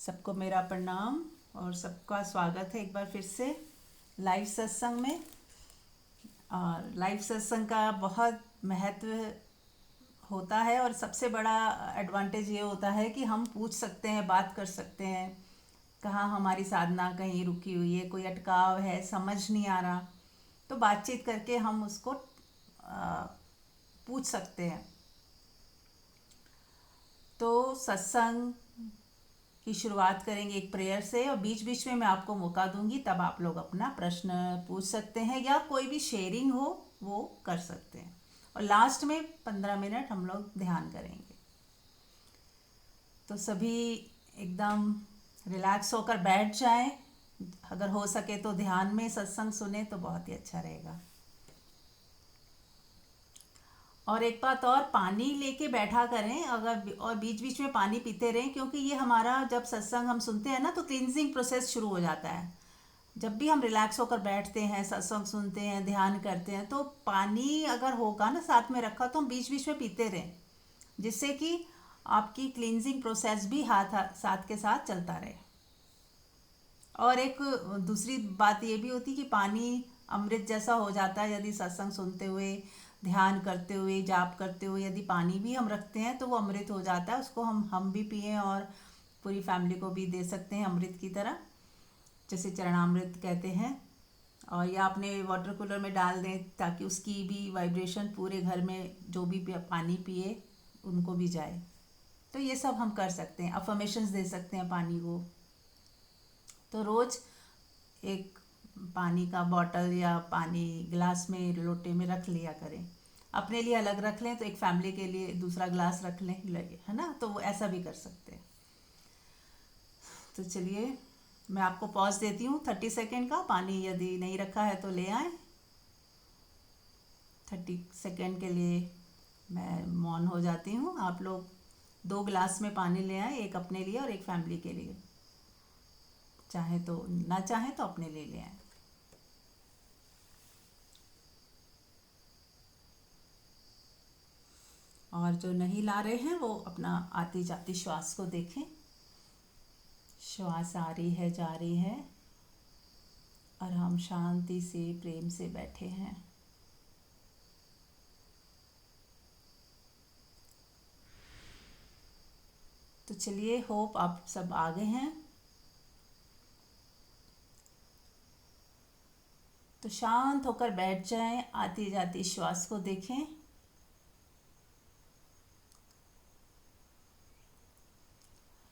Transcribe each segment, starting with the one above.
सबको मेरा प्रणाम और सबका स्वागत है एक बार फिर से लाइव सत्संग में। और लाइव सत्संग का बहुत महत्व होता है और सबसे बड़ा एडवांटेज ये होता है कि हम पूछ सकते हैं, बात कर सकते हैं। कहाँ हमारी साधना कहीं रुकी हुई है, कोई अटकाव है, समझ नहीं आ रहा, तो बातचीत करके हम उसको पूछ सकते हैं। तो सत्संग की शुरुआत करेंगे एक प्रेयर से और बीच बीच में मैं आपको मौका दूंगी, तब आप लोग अपना प्रश्न पूछ सकते हैं या कोई भी शेयरिंग हो वो कर सकते हैं। और लास्ट में 15 मिनट हम लोग ध्यान करेंगे। तो सभी एकदम रिलैक्स होकर बैठ जाएं। अगर हो सके तो ध्यान में सत्संग सुने तो बहुत ही अच्छा रहेगा। और एक बात और, पानी लेके बैठा करें अगर, और बीच बीच में पानी पीते रहें, क्योंकि ये हमारा जब सत्संग हम सुनते हैं ना तो क्लींजिंग प्रोसेस शुरू हो जाता है। जब भी हम रिलैक्स होकर बैठते हैं, सत्संग सुनते हैं, ध्यान करते हैं, तो पानी अगर होगा ना साथ में रखा तो हम बीच बीच में पीते रहें, जिससे कि आपकी क्लींजिंग प्रोसेस भी हाथ साथ के साथ चलता रहे। और एक दूसरी बात ये भी होती है कि पानी अमृत जैसा हो जाता है। यदि सत्संग सुनते हुए, ध्यान करते हुए, जाप करते हुए यदि पानी भी हम रखते हैं तो वो अमृत हो जाता है। उसको हम भी पिएं और पूरी फैमिली को भी दे सकते हैं अमृत की तरह, जैसे चरणामृत कहते हैं। और या अपने वाटर कूलर में डाल दें ताकि उसकी भी वाइब्रेशन पूरे घर में जो भी पानी पिए उनको भी जाए। तो ये सब हम कर सकते हैं। अफर्मेशंस दे सकते हैं पानी को। तो रोज़ एक पानी का बॉटल या पानी गिलास में, लोटे में रख लिया करें। अपने लिए अलग रख लें तो एक फैमिली के लिए दूसरा गिलास रख लें, लगे है ना, तो वो ऐसा भी कर सकते हैं। तो चलिए मैं आपको पॉज देती हूँ 30 सेकेंड का। पानी यदि नहीं रखा है तो ले आए। 30 सेकेंड के लिए मैं मौन हो जाती हूँ। आप लोग 2 गिलास में पानी ले आए, एक अपने लिए और एक फैमिली के लिए। चाहे तो, ना चाहे तो अपने लिए ले आए। और जो नहीं ला रहे हैं वो अपना आती जाती श्वास को देखें। श्वास आ रही है, जा रही है, और हम शांति से, प्रेम से बैठे हैं। तो चलिए, होप आप सब आ गए हैं। तो शांत होकर बैठ जाएं, आती जाती श्वास को देखें।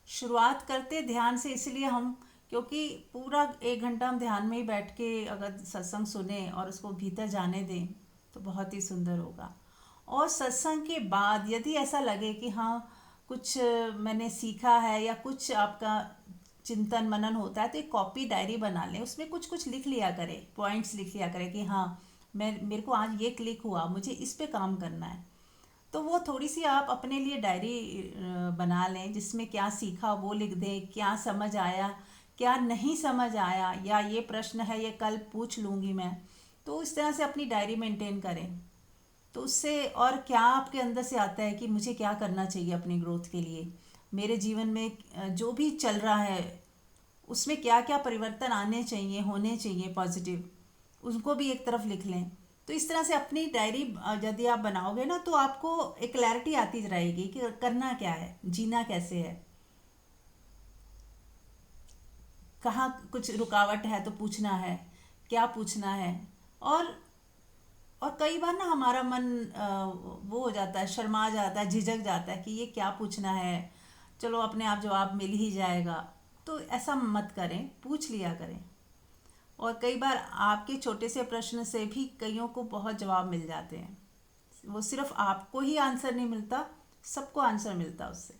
शुरुआत करते ध्यान से, इसलिए हम, क्योंकि पूरा 1 घंटा हम ध्यान में ही बैठ के अगर सत्संग सुने और उसको भीतर जाने दें तो बहुत ही सुंदर होगा। और सत्संग के बाद यदि ऐसा लगे कि हाँ कुछ मैंने सीखा है या कुछ आपका चिंतन मनन होता है, तो एक कॉपी डायरी बना लें। उसमें कुछ कुछ लिख लिया करें, पॉइंट्स लिख लिया करें कि हाँ मेरे को आज ये क्लिक हुआ, मुझे इस पे काम करना है। तो वो थोड़ी सी आप अपने लिए डायरी बना लें, जिसमें क्या सीखा वो लिख दें, क्या समझ आया, क्या नहीं समझ आया, या ये प्रश्न है ये कल पूछ लूँगी मैं। तो इस तरह से अपनी डायरी मेंटेन करें। तो उससे और क्या आपके अंदर से आता है कि मुझे क्या करना चाहिए अपनी ग्रोथ के लिए, मेरे जीवन में जो भी चल रहा है उसमें क्या क्या परिवर्तन आने चाहिए, होने चाहिए पॉजिटिव, उसको भी एक तरफ लिख लें। तो इस तरह से अपनी डायरी यदि आप बनाओगे ना तो आपको एक क्लैरिटी आती रहेगी कि करना क्या है, जीना कैसे है, कहाँ कुछ रुकावट है तो पूछना है, क्या पूछना है। और और कई बार ना हमारा मन वो हो जाता है, शर्मा जाता है, झिझक जाता है कि ये क्या पूछना है, चलो अपने आप जवाब मिल ही जाएगा। तो ऐसा मत करें, पूछ लिया करें। और कई बार आपके छोटे से प्रश्न से भी कईयों को बहुत जवाब मिल जाते हैं। वो सिर्फ आपको ही आंसर नहीं मिलता, सबको आंसर मिलता उससे।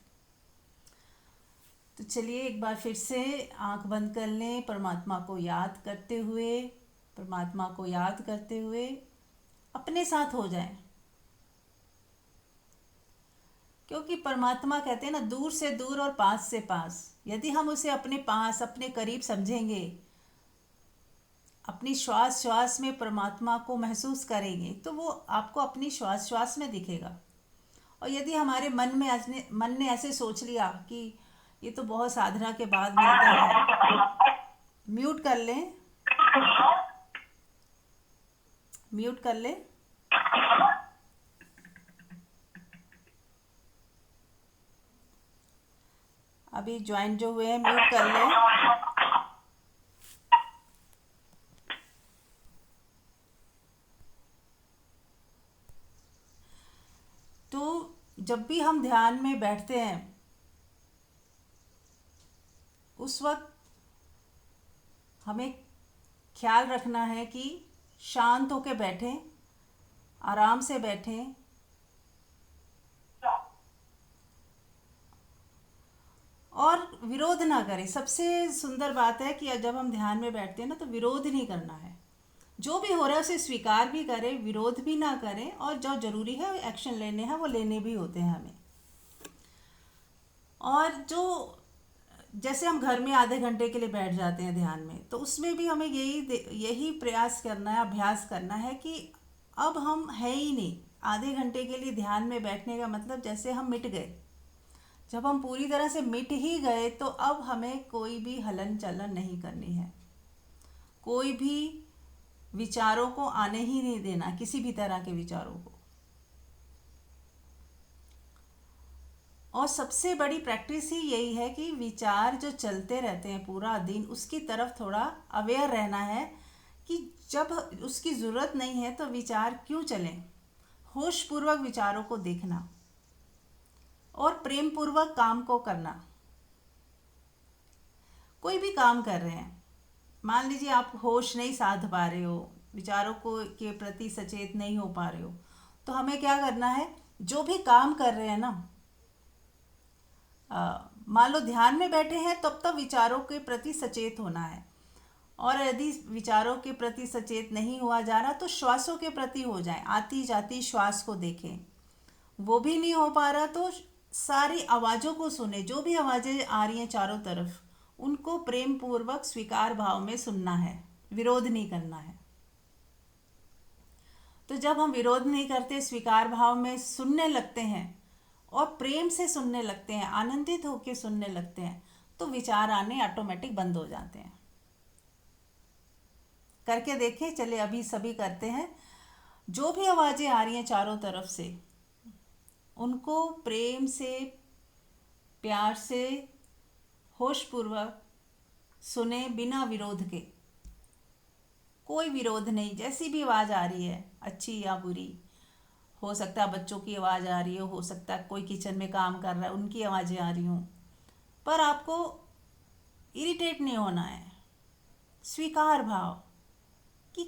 तो चलिए एक बार फिर से आंख बंद कर लें, परमात्मा को याद करते हुए, परमात्मा को याद करते हुए अपने साथ हो जाएं। क्योंकि परमात्मा कहते हैं ना, दूर से दूर और पास से पास। यदि हम उसे अपने पास, अपने करीब समझेंगे, अपनी श्वास श्वास में परमात्मा को महसूस करेंगे, तो वो आपको अपनी श्वास श्वास में दिखेगा। और यदि हमारे मन ने ऐसे सोच लिया कि ये तो बहुत साधना के बाद मिलता है। म्यूट कर लें, म्यूट कर लें। अभी ज्वाइन जो हुए हैं म्यूट कर लें। तो जब भी हम ध्यान में बैठते हैं उस वक्त हमें ख्याल रखना है कि शांत होकर बैठें, आराम से बैठें, और विरोध ना करें। सबसे सुंदर बात है कि जब हम ध्यान में बैठते हैं ना, तो विरोध नहीं करना है। जो भी हो रहा है उसे स्वीकार भी करें, विरोध भी ना करें, और जो ज़रूरी है एक्शन लेने हैं वो लेने भी होते हैं हमें। और जो जैसे हम घर में आधे घंटे के लिए बैठ जाते हैं ध्यान में, तो उसमें भी हमें यही प्रयास करना है, अभ्यास करना है कि अब हम है ही नहीं। आधे घंटे के लिए ध्यान में बैठने का मतलब जैसे हम मिट गए। जब हम पूरी तरह से मिट ही गए तो अब हमें कोई भी हलन चलन नहीं करनी है, कोई भी विचारों को आने ही नहीं देना, किसी भी तरह के विचारों को। और सबसे बड़ी प्रैक्टिस ही यही है कि विचार जो चलते रहते हैं पूरा दिन, उसकी तरफ थोड़ा अवेयर रहना है कि जब उसकी ज़रूरत नहीं है तो विचार क्यों चलें। होशपूर्वक विचारों को देखना और प्रेम पूर्वक काम को करना। कोई भी काम कर रहे हैं, मान लीजिए आप होश नहीं साध पा रहे हो, विचारों को के प्रति सचेत नहीं हो पा रहे हो, तो हमें क्या करना है? जो भी काम कर रहे हैं ना, मान लो ध्यान में बैठे हैं, तब तक विचारों के प्रति सचेत होना है। और यदि विचारों के प्रति सचेत नहीं हुआ जा रहा तो श्वासों के प्रति हो जाए, आती जाती श्वास को देखें। वो भी नहीं हो पा रहा तो सारी आवाज़ों को सुने, जो भी आवाज़ें आ रही हैं चारों तरफ, उनको प्रेम पूर्वक स्वीकार भाव में सुनना है, विरोध नहीं करना है। तो जब हम विरोध नहीं करते, स्वीकार भाव में सुनने लगते हैं और प्रेम से सुनने लगते हैं, आनंदित होकर सुनने लगते हैं, तो विचार आने ऑटोमेटिक बंद हो जाते हैं। करके देखें, चले अभी सभी करते हैं। जो भी आवाज़ें आ रही हैं चारों तरफ से, उनको प्रेम से, प्यार से, होशपूर्वक सुने, बिना विरोध के। कोई विरोध नहीं, जैसी भी आवाज़ आ रही है, अच्छी या बुरी, हो सकता है बच्चों की आवाज़ आ रही हो सकता है कोई किचन में काम कर रहा है उनकी आवाज़ें आ रही हों, पर आपको इरिटेट नहीं होना है। स्वीकार भाव कि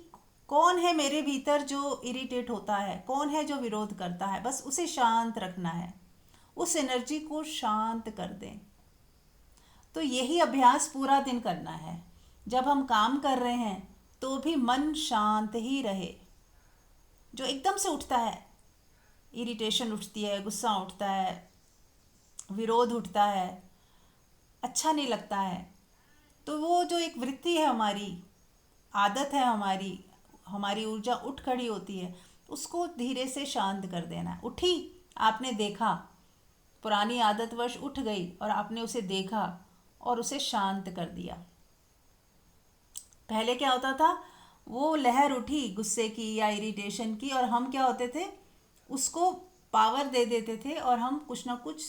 कौन है मेरे भीतर जो इरिटेट होता है, कौन है जो विरोध करता है, बस उसे शांत रखना है, उस एनर्जी को शांत कर दें। तो यही अभ्यास पूरा दिन करना है। जब हम काम कर रहे हैं तो भी मन शांत ही रहे। जो एकदम से उठता है, इरिटेशन उठती है, गुस्सा उठता है, विरोध उठता है, अच्छा नहीं लगता है, तो वो जो एक वृत्ति है हमारी, आदत है हमारी, हमारी ऊर्जा उठ खड़ी होती है, उसको धीरे से शांत कर देना है। उठी, आपने देखा, पुरानी आदतवश उठ गई और आपने उसे देखा और उसे शांत कर दिया। पहले क्या होता था, वो लहर उठी गुस्से की या इरिटेशन की, और हम क्या होते थे, उसको पावर दे देते थे और हम कुछ ना कुछ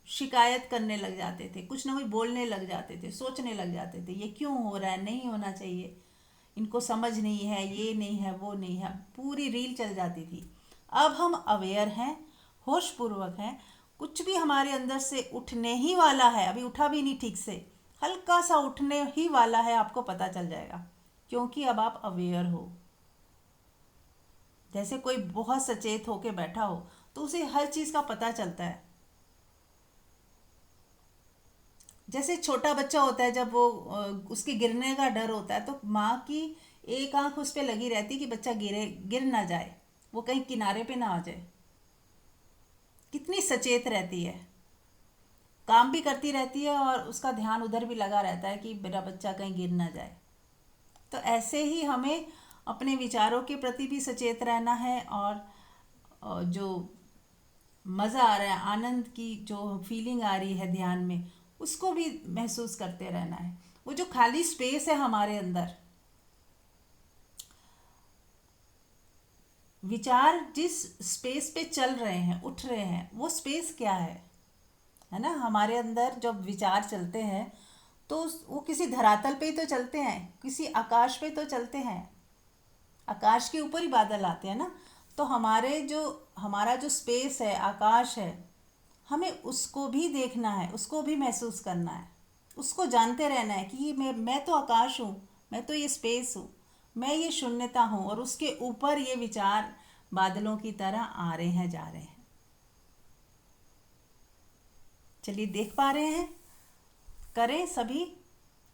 शिकायत करने लग जाते थे, कुछ ना कुछ बोलने लग जाते थे, सोचने लग जाते थे, ये क्यों हो रहा है, नहीं होना चाहिए, इनको समझ नहीं है, ये नहीं है, वो नहीं है, पूरी रील चल जाती थी। अब हम अवेयर हैं, होशपूर्वक हैं, कुछ भी हमारे अंदर से उठने ही वाला है, अभी उठा भी नहीं ठीक से, हल्का सा उठने ही वाला है, आपको पता चल जाएगा, क्योंकि अब आप अवेयर हो। जैसे कोई बहुत सचेत होके बैठा हो तो उसे हर चीज़ का पता चलता है। जैसे छोटा बच्चा होता है, जब वो उसके गिरने का डर होता है, तो माँ की एक आंख उस पर लगी रहती कि बच्चा गिर ना जाए, वो कहीं किनारे पे ना आ जाए। कितनी सचेत रहती है, काम भी करती रहती है और उसका ध्यान उधर भी लगा रहता है कि मेरा बच्चा कहीं गिर ना जाए। तो ऐसे ही हमें अपने विचारों के प्रति भी सचेत रहना है, और जो मज़ा आ रहा है, आनंद की जो फीलिंग आ रही है ध्यान में, उसको भी महसूस करते रहना है। वो जो खाली स्पेस है हमारे अंदर, विचार जिस स्पेस पे चल रहे हैं, उठ रहे हैं, वो स्पेस क्या है ना? हमारे अंदर जब विचार चलते हैं तो वो किसी धरातल पे ही तो चलते हैं, किसी आकाश पे तो चलते हैं, आकाश के ऊपर ही बादल आते हैं ना। तो हमारा जो स्पेस है, आकाश है, हमें उसको भी देखना है, उसको भी महसूस करना है, उसको जानते रहना है कि ये मैं तो आकाश हूँ, मैं तो ये स्पेस हूँ, मैं ये शून्यता हूँ, और उसके ऊपर ये विचार बादलों की तरह आ रहे हैं, जा रहे हैं। चलिए, देख पा रहे हैं? करें सभी,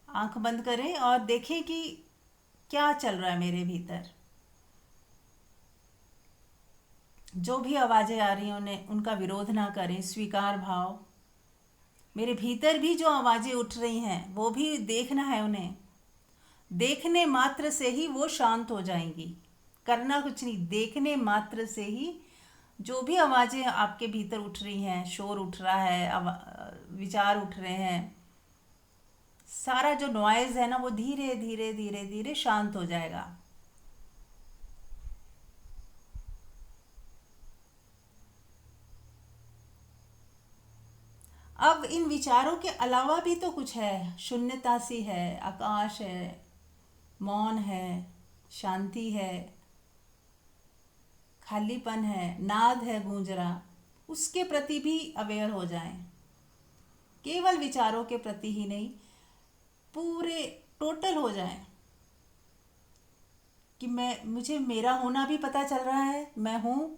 आंख बंद करें और देखें कि क्या चल रहा है मेरे भीतर। जो भी आवाज़ें आ रही हैं उन्हें, उनका विरोध ना करें, स्वीकार भाव। मेरे भीतर भी जो आवाज़ें उठ रही हैं वो भी देखना है उन्हें। देखने मात्र से ही वो शांत हो जाएंगी, करना कुछ नहीं, देखने मात्र से ही जो भी आवाज़ें आपके भीतर उठ रही हैं, शोर उठ रहा है, विचार उठ रहे हैं, सारा जो नॉइज़ है ना, वो धीरे धीरे धीरे धीरे शांत हो जाएगा। अब इन विचारों के अलावा भी तो कुछ है, शून्यता सी है, आकाश है, मौन है, शांति है, खालीपन है, नाद है गूंज रहा, उसके प्रति भी अवेयर हो जाएं। केवल विचारों के प्रति ही नहीं, पूरे टोटल हो जाएं कि मुझे मेरा होना भी पता चल रहा है, मैं हूँ,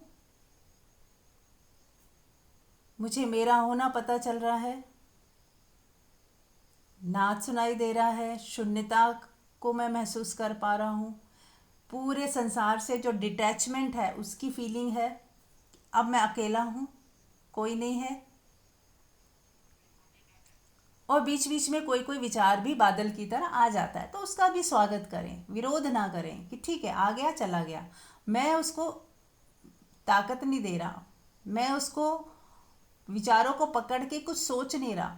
मुझे मेरा होना पता चल रहा है, नाद सुनाई दे रहा है, शून्यता को मैं महसूस कर पा रहा हूँ, पूरे संसार से जो डिटैचमेंट है उसकी फीलिंग है। अब मैं अकेला हूँ, कोई नहीं है। और बीच बीच में कोई कोई विचार भी बादल की तरह आ जाता है, तो उसका भी स्वागत करें, विरोध ना करें कि ठीक है, आ गया चला गया, मैं उसको ताकत नहीं दे रहा, मैं उसको विचारों को पकड़ के कुछ सोच नहीं रहा,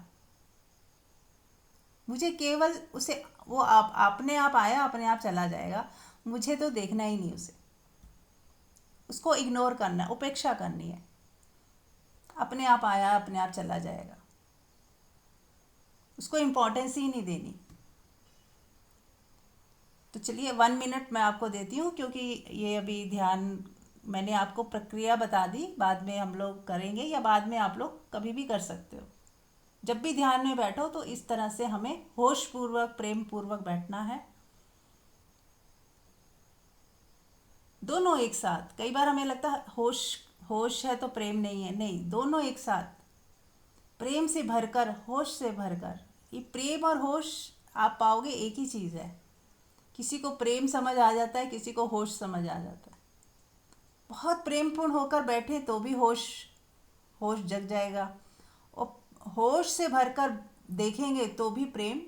मुझे केवल उसे, वो आप अपने आप आया अपने आप चला जाएगा, मुझे तो देखना ही नहीं उसे, उसको इग्नोर करना है, उपेक्षा करनी है, अपने आप आया अपने आप चला जाएगा, उसको इम्पोर्टेंस ही नहीं देनी। तो चलिए 1 मिनट मैं आपको देती हूँ, क्योंकि ये अभी ध्यान मैंने आपको प्रक्रिया बता दी, बाद में हम लोग करेंगे, या बाद में आप लोग कभी भी कर सकते हो। जब भी ध्यान में बैठो तो इस तरह से हमें होश पूर्वक, प्रेम पूर्वक बैठना है, दोनों एक साथ। कई बार हमें लगता है होश होश है तो प्रेम नहीं है, नहीं, दोनों एक साथ, प्रेम से भरकर, होश से भरकर। ये प्रेम और होश आप पाओगे एक ही चीज़ है। किसी को प्रेम समझ आ जाता है, किसी को होश समझ आ जाता है। बहुत प्रेमपूर्ण होकर बैठे तो भी होश होश जग जाएगा, और होश से भरकर देखेंगे तो भी प्रेम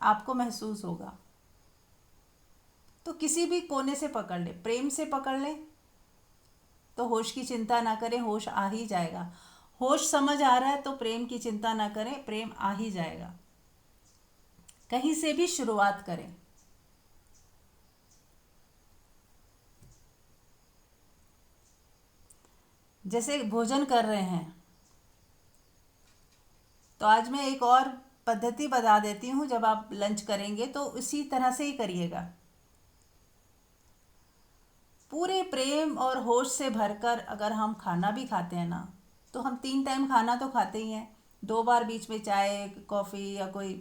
आपको महसूस होगा। तो किसी भी कोने से पकड़ ले, प्रेम से पकड़ ले तो होश की चिंता ना करें, होश आ ही जाएगा। होश समझ आ रहा है तो प्रेम की चिंता ना करें, प्रेम आ ही जाएगा। कहीं से भी शुरुआत करें। जैसे भोजन कर रहे हैं, तो आज मैं एक और पद्धति बता देती हूँ। जब आप लंच करेंगे तो इसी तरह से ही करिएगा, पूरे प्रेम और होश से भरकर। अगर हम खाना भी खाते हैं ना, तो हम 3 टाइम खाना तो खाते ही हैं, 2 बार बीच में चाय कॉफ़ी या कोई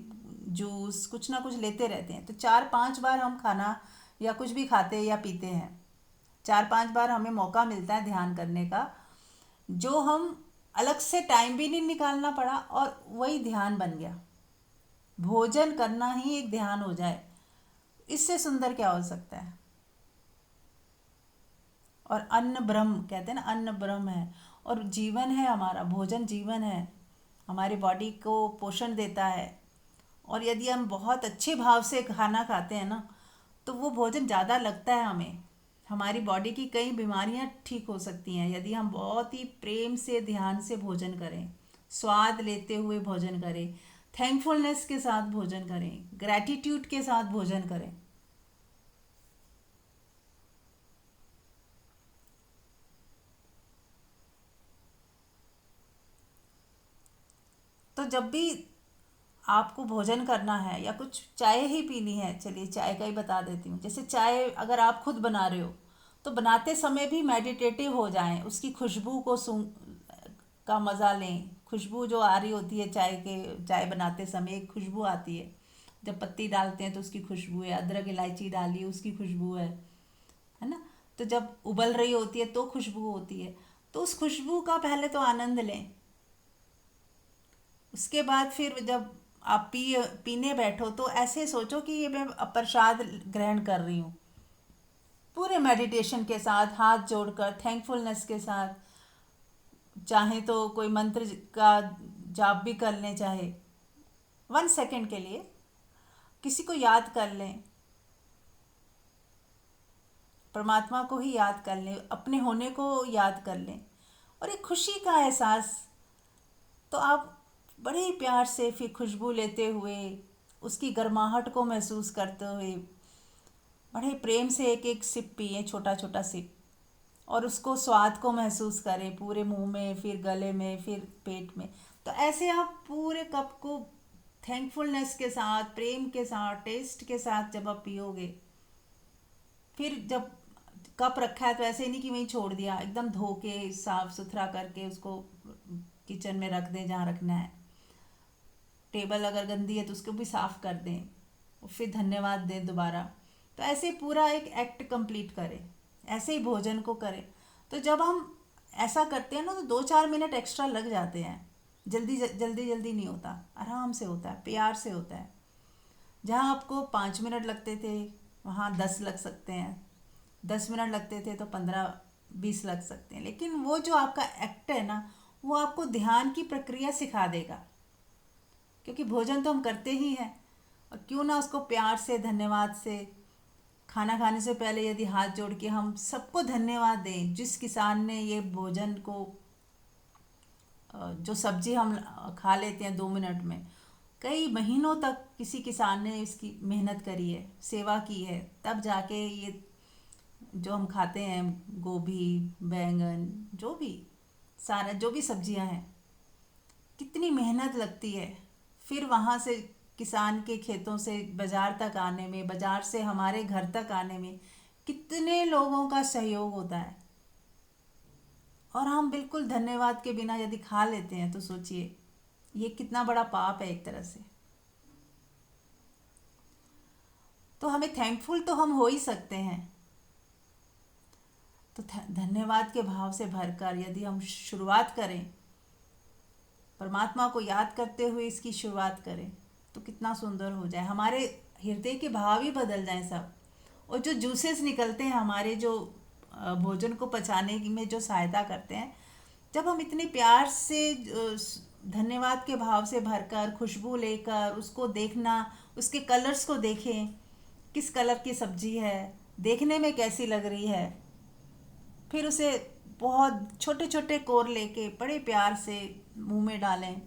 जूस कुछ ना कुछ लेते रहते हैं, तो 4-5 बार हम खाना या कुछ भी खाते या पीते हैं। 4-5 बार हमें मौका मिलता है ध्यान करने का, जो हम अलग से टाइम भी नहीं निकालना पड़ा, और वही ध्यान बन गया। भोजन करना ही एक ध्यान हो जाए, इससे सुंदर क्या हो सकता है। और अन्न ब्रह्म कहते हैं ना, अन्न ब्रह्म है और जीवन है हमारा, भोजन जीवन है, हमारी बॉडी को पोषण देता है। और यदि हम बहुत अच्छे भाव से खाना खाते हैं ना, तो वो भोजन ज़्यादा लगता है हमें, हमारी बॉडी की कई बीमारियां ठीक हो सकती हैं यदि हम बहुत ही प्रेम से ध्यान से भोजन करें, स्वाद लेते हुए भोजन करें, थैंकफुलनेस के साथ भोजन करें, ग्रैटिट्यूड के साथ भोजन करें। तो जब भी आपको भोजन करना है या कुछ चाय ही पीनी है, चलिए चाय का ही बता देती हूँ। जैसे चाय अगर आप खुद बना रहे हो तो बनाते समय भी मेडिटेटिव हो जाएं, उसकी खुशबू को सूं का मज़ा लें। खुशबू जो आ रही होती है चाय बनाते समय एक खुशबू आती है। जब पत्ती डालते हैं तो उसकी खुशबू है, अदरक इलायची डाली उसकी खुशबू है ना। तो जब उबल रही होती है तो खुशबू होती है, तो उस खुशबू का पहले तो आनंद लें। उसके बाद फिर जब आप पीने बैठो तो ऐसे सोचो कि ये मैं प्रसाद ग्रहण कर रही हूँ, पूरे मेडिटेशन के साथ, हाथ जोड़कर, थैंकफुलनेस के साथ। चाहे तो कोई मंत्र का जाप भी कर लें, चाहे 1 सेकेंड के लिए किसी को याद कर लें, परमात्मा को ही याद कर लें, अपने होने को याद कर लें, और एक खुशी का एहसास। तो आप बड़े ही प्यार से फिर खुशबू लेते हुए, उसकी गर्माहट को महसूस करते हुए, बड़े प्रेम से एक एक सिप पिए, छोटा छोटा सिप, और उसको स्वाद को महसूस करें पूरे मुंह में, फिर गले में, फिर पेट में। तो ऐसे आप पूरे कप को थैंकफुलनेस के साथ, प्रेम के साथ, टेस्ट के साथ जब आप पियोगे, फिर जब कप रखा है तो ऐसे नहीं कि वहीं छोड़ दिया, एकदम धो के साफ सुथरा करके उसको किचन में रख दें जहाँ रखना है। टेबल अगर गंदी है तो उसको भी साफ़ कर दें, और फिर धन्यवाद दें दोबारा। तो ऐसे पूरा एक एक्ट कंप्लीट करें, ऐसे ही भोजन को करें। तो जब हम ऐसा करते हैं ना तो 2-4 मिनट एक्स्ट्रा लग जाते हैं। जल्दी जल्दी जल्दी नहीं होता, आराम से होता है, प्यार से होता है। जहाँ आपको 5 मिनट लगते थे वहाँ 10 लग सकते हैं, 10 मिनट लगते थे तो 15-20 लग सकते हैं। लेकिन वो जो आपका एक्ट है ना, वो आपको ध्यान की प्रक्रिया सिखा देगा, क्योंकि भोजन तो हम करते ही हैं। और क्यों ना उसको प्यार से, धन्यवाद से, खाना खाने से पहले यदि हाथ जोड़ के हम सबको धन्यवाद दें, जिस किसान ने ये भोजन को, जो सब्जी हम खा लेते हैं 2 मिनट में, कई महीनों तक किसी किसान ने इसकी मेहनत करी है, सेवा की है, तब जाके ये जो हम खाते हैं, गोभी, बैंगन, जो भी, सारा जो भी सब्जियां हैं, कितनी मेहनत लगती है। फिर वहाँ से किसान के खेतों से बाज़ार तक आने में, बाज़ार से हमारे घर तक आने में कितने लोगों का सहयोग होता है। और हम बिल्कुल धन्यवाद के बिना यदि खा लेते हैं तो सोचिए ये कितना बड़ा पाप है एक तरह से। तो हमें थैंकफुल तो हम हो ही सकते हैं। तो धन्यवाद के भाव से भरकर यदि हम शुरुआत करें, परमात्मा को याद करते हुए इसकी शुरुआत करें, तो कितना सुंदर हो जाए, हमारे हृदय के भाव ही बदल जाएं सब। और जो जूसेस निकलते हैं हमारे, जो भोजन को पचाने में जो सहायता करते हैं, जब हम इतने प्यार से धन्यवाद के भाव से भरकर, खुशबू लेकर उसको देखना, उसके कलर्स को देखें, किस कलर की सब्जी है, देखने में कैसी लग रही है, फिर उसे बहुत छोटे छोटे कोर लेके बड़े प्यार से मुंह में डालें।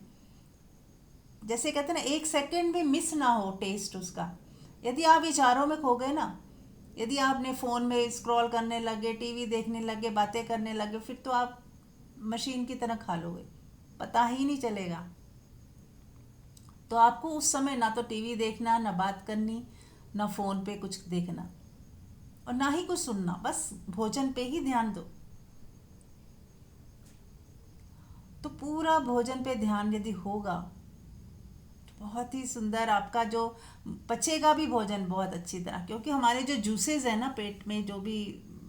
जैसे कहते हैं ना, 1 सेकेंड भी मिस ना हो टेस्ट उसका। यदि आप विचारों में खो गए ना, यदि आपने फ़ोन में स्क्रॉल करने लगे, टीवी देखने लगे, बातें करने लगे, फिर तो आप मशीन की तरह खा लोगे, पता ही नहीं चलेगा। तो आपको उस समय ना तो टीवी देखना, ना बात करनी, ना फ़ोन पे कुछ देखना, और ना ही कुछ सुनना, बस भोजन पे ही ध्यान दो। तो पूरा भोजन पे ध्यान यदि होगा तो बहुत ही सुंदर आपका जो पचेगा भी भोजन बहुत अच्छी तरह, क्योंकि हमारे जो जूसेस हैं ना पेट में जो भी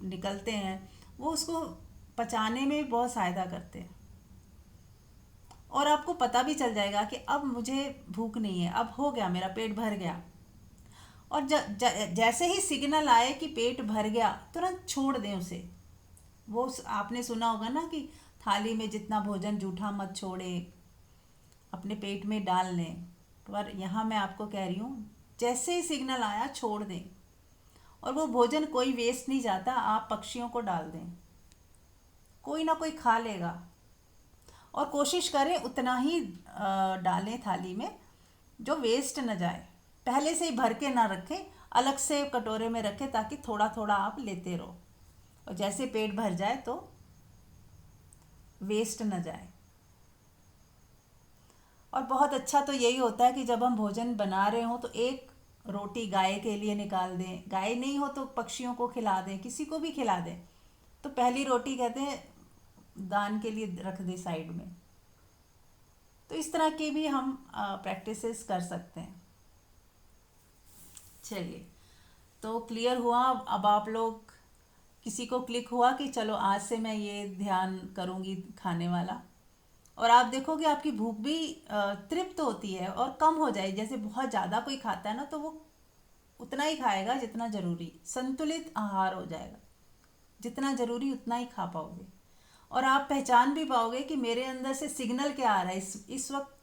निकलते हैं, वो उसको पचाने में बहुत सहायता करते हैं। और आपको पता भी चल जाएगा कि अब मुझे भूख नहीं है, अब हो गया, मेरा पेट भर गया। और जैसे ही सिग्नल आए कि पेट भर गया, तुरंत छोड़ दें उसे। वो आपने सुना होगा ना कि थाली में जितना भोजन जूठा मत छोड़े, अपने पेट में डाल लें। पर यहाँ मैं आपको कह रही हूँ, जैसे ही सिग्नल आया छोड़ दें। और वो भोजन कोई वेस्ट नहीं जाता, आप पक्षियों को डाल दें, कोई ना कोई खा लेगा। और कोशिश करें उतना ही डालें थाली में जो वेस्ट न जाए। पहले से ही भर के ना रखें, अलग से कटोरे में रखें ताकि थोड़ा थोड़ा आप लेते रहो, और जैसे पेट भर जाए तो वेस्ट न जाए। और बहुत अच्छा तो यही होता है कि जब हम भोजन बना रहे हों तो एक रोटी गाय के लिए निकाल दें, गाय नहीं हो तो पक्षियों को खिला दें, किसी को भी खिला दें। तो पहली रोटी कहते हैं दान के लिए रख दें साइड में। तो इस तरह के भी हम प्रैक्टिसेस कर सकते हैं। चलिए, तो क्लियर हुआ अब आप लोग, किसी को क्लिक हुआ कि चलो आज से मैं ये ध्यान करूँगी खाने वाला। और आप देखोगे आपकी भूख भी तृप्त होती है और कम हो जाए। जैसे बहुत ज़्यादा कोई खाता है ना तो वो उतना ही खाएगा जितना ज़रूरी, संतुलित आहार हो जाएगा, जितना ज़रूरी उतना ही खा पाओगे। और आप पहचान भी पाओगे कि मेरे अंदर से सिग्नल क्या आ रहा है, इस वक्त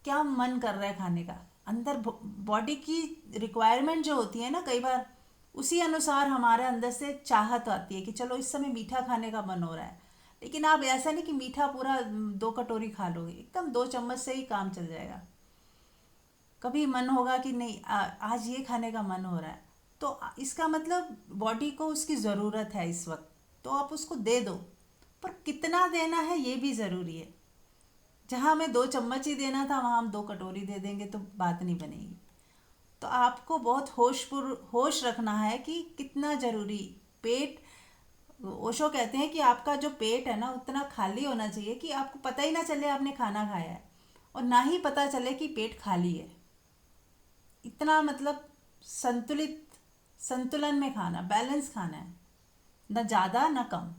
क्या मन कर रहा है खाने का। अंदर बॉडी की रिक्वायरमेंट जो होती है ना, कई बार उसी अनुसार हमारे अंदर से चाहत आती है कि चलो इस समय मीठा खाने का मन हो रहा है। लेकिन आप ऐसा नहीं कि मीठा पूरा 2 कटोरी खा लोगे, एकदम 2 चम्मच से ही काम चल जाएगा। कभी मन होगा कि नहीं आज ये खाने का मन हो रहा है, तो इसका मतलब बॉडी को उसकी ज़रूरत है इस वक्त, तो आप उसको दे दो। पर कितना देना है ये भी ज़रूरी है। जहाँ हमें 2 चम्मच ही देना था वहाँ हम 2 कटोरी दे देंगे तो बात नहीं बनेगी। तो आपको बहुत होश रखना है कि कितना ज़रूरी पेट। ओशो कहते हैं कि आपका जो पेट है ना उतना खाली होना चाहिए कि आपको पता ही ना चले आपने खाना खाया है, और ना ही पता चले कि पेट खाली है। इतना मतलब संतुलन में खाना, बैलेंस खाना है, न ज़्यादा न कम।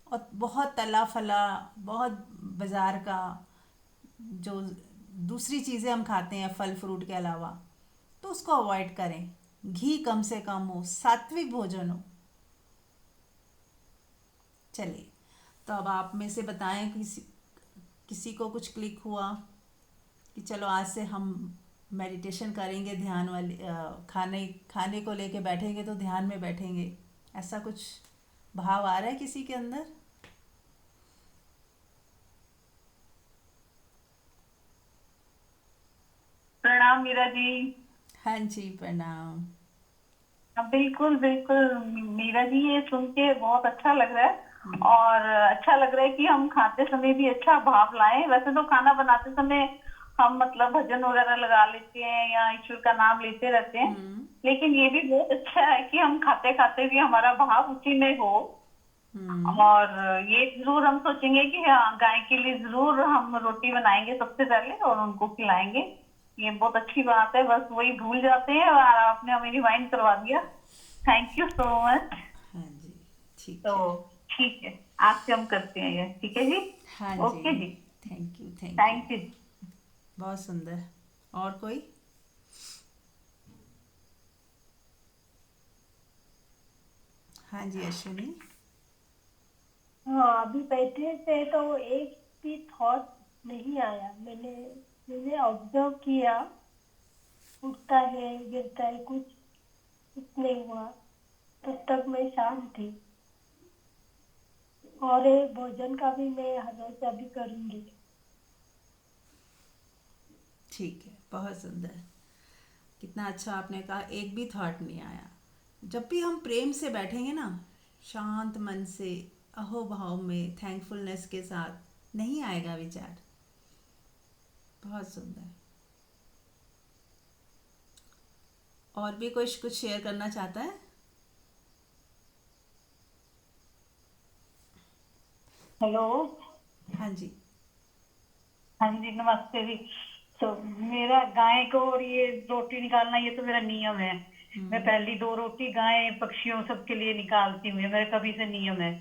और बहुत तला फला, बहुत बाज़ार का जो दूसरी चीज़ें हम खाते हैं फल फ्रूट के अलावा, तो उसको अवॉइड करें। घी कम से कम हो, सात्विक भोजन हो। चलिए, तो अब आप में से बताएं किसी को कुछ क्लिक हुआ कि चलो आज से हम मेडिटेशन करेंगे, ध्यान वाले खाने को लेके बैठेंगे तो ध्यान में बैठेंगे। ऐसा कुछ भाव आ रहा है किसी के अंदर? प्रणाम मीरा जी। हाँ जी, प्रणाम। बिल्कुल बिल्कुल मीरा जी, ये सुन के बहुत अच्छा लग रहा है। हम्म। और अच्छा लग रहा है कि हम खाते समय भी अच्छा भाव लाएं। वैसे तो खाना बनाते समय हम मतलब भजन वगैरह लगा लेते हैं या ईश्वर का नाम लेते रहते हैं, हम्म। लेकिन ये भी बहुत अच्छा है कि हम खाते खाते भी हमारा भाव उसी में हो। हम्म। और ये जरूर हम सोचेंगे कि हाँ, गाय के लिए जरूर हम रोटी बनाएंगे सबसे पहले और उनको खिलाएंगे। ये बहुत अच्छी बात है, बस वही भूल जाते हैं और आपने हमें रिमाइंड करवा दिया। Thank you so much. हाँ जी, ठीक तो है। ठीक है, आज से हम करते हैं ये, ठीक है जी। हाँ जी, ओके जी। Thank you, thank you. Thank you. बहुत सुंदर। और कोई? हाँ जी, अश्विनी। हाँ, अभी बैठे थे तो एक भी थॉट नहीं आया। मैंने ऑब्जर्व किया, उठता है गिरता है, कुछ नहीं हुआ। तब तक मैं शांत थी। और ये भोजन का भी मैं हर रोज अभी करूंगी। ठीक है, बहुत सुंदर। कितना अच्छा आपने कहा, एक भी थॉट नहीं आया। जब भी हम प्रेम से बैठेंगे ना, शांत मन से, अहोभाव में, थैंकफुलनेस के साथ, नहीं आएगा विचार। बहुत सुंदर। और भी कुछ शेयर करना चाहता है? हेलो। हाँ जी। हाँ जी, नमस्ते जी। तो मेरा गाय को और ये रोटी निकालना, ये तो मेरा नियम है। मैं हम्म। पहली 2 रोटी गाय पक्षियों सबके लिए निकालती हूँ, ये मेरा कभी से नियम है।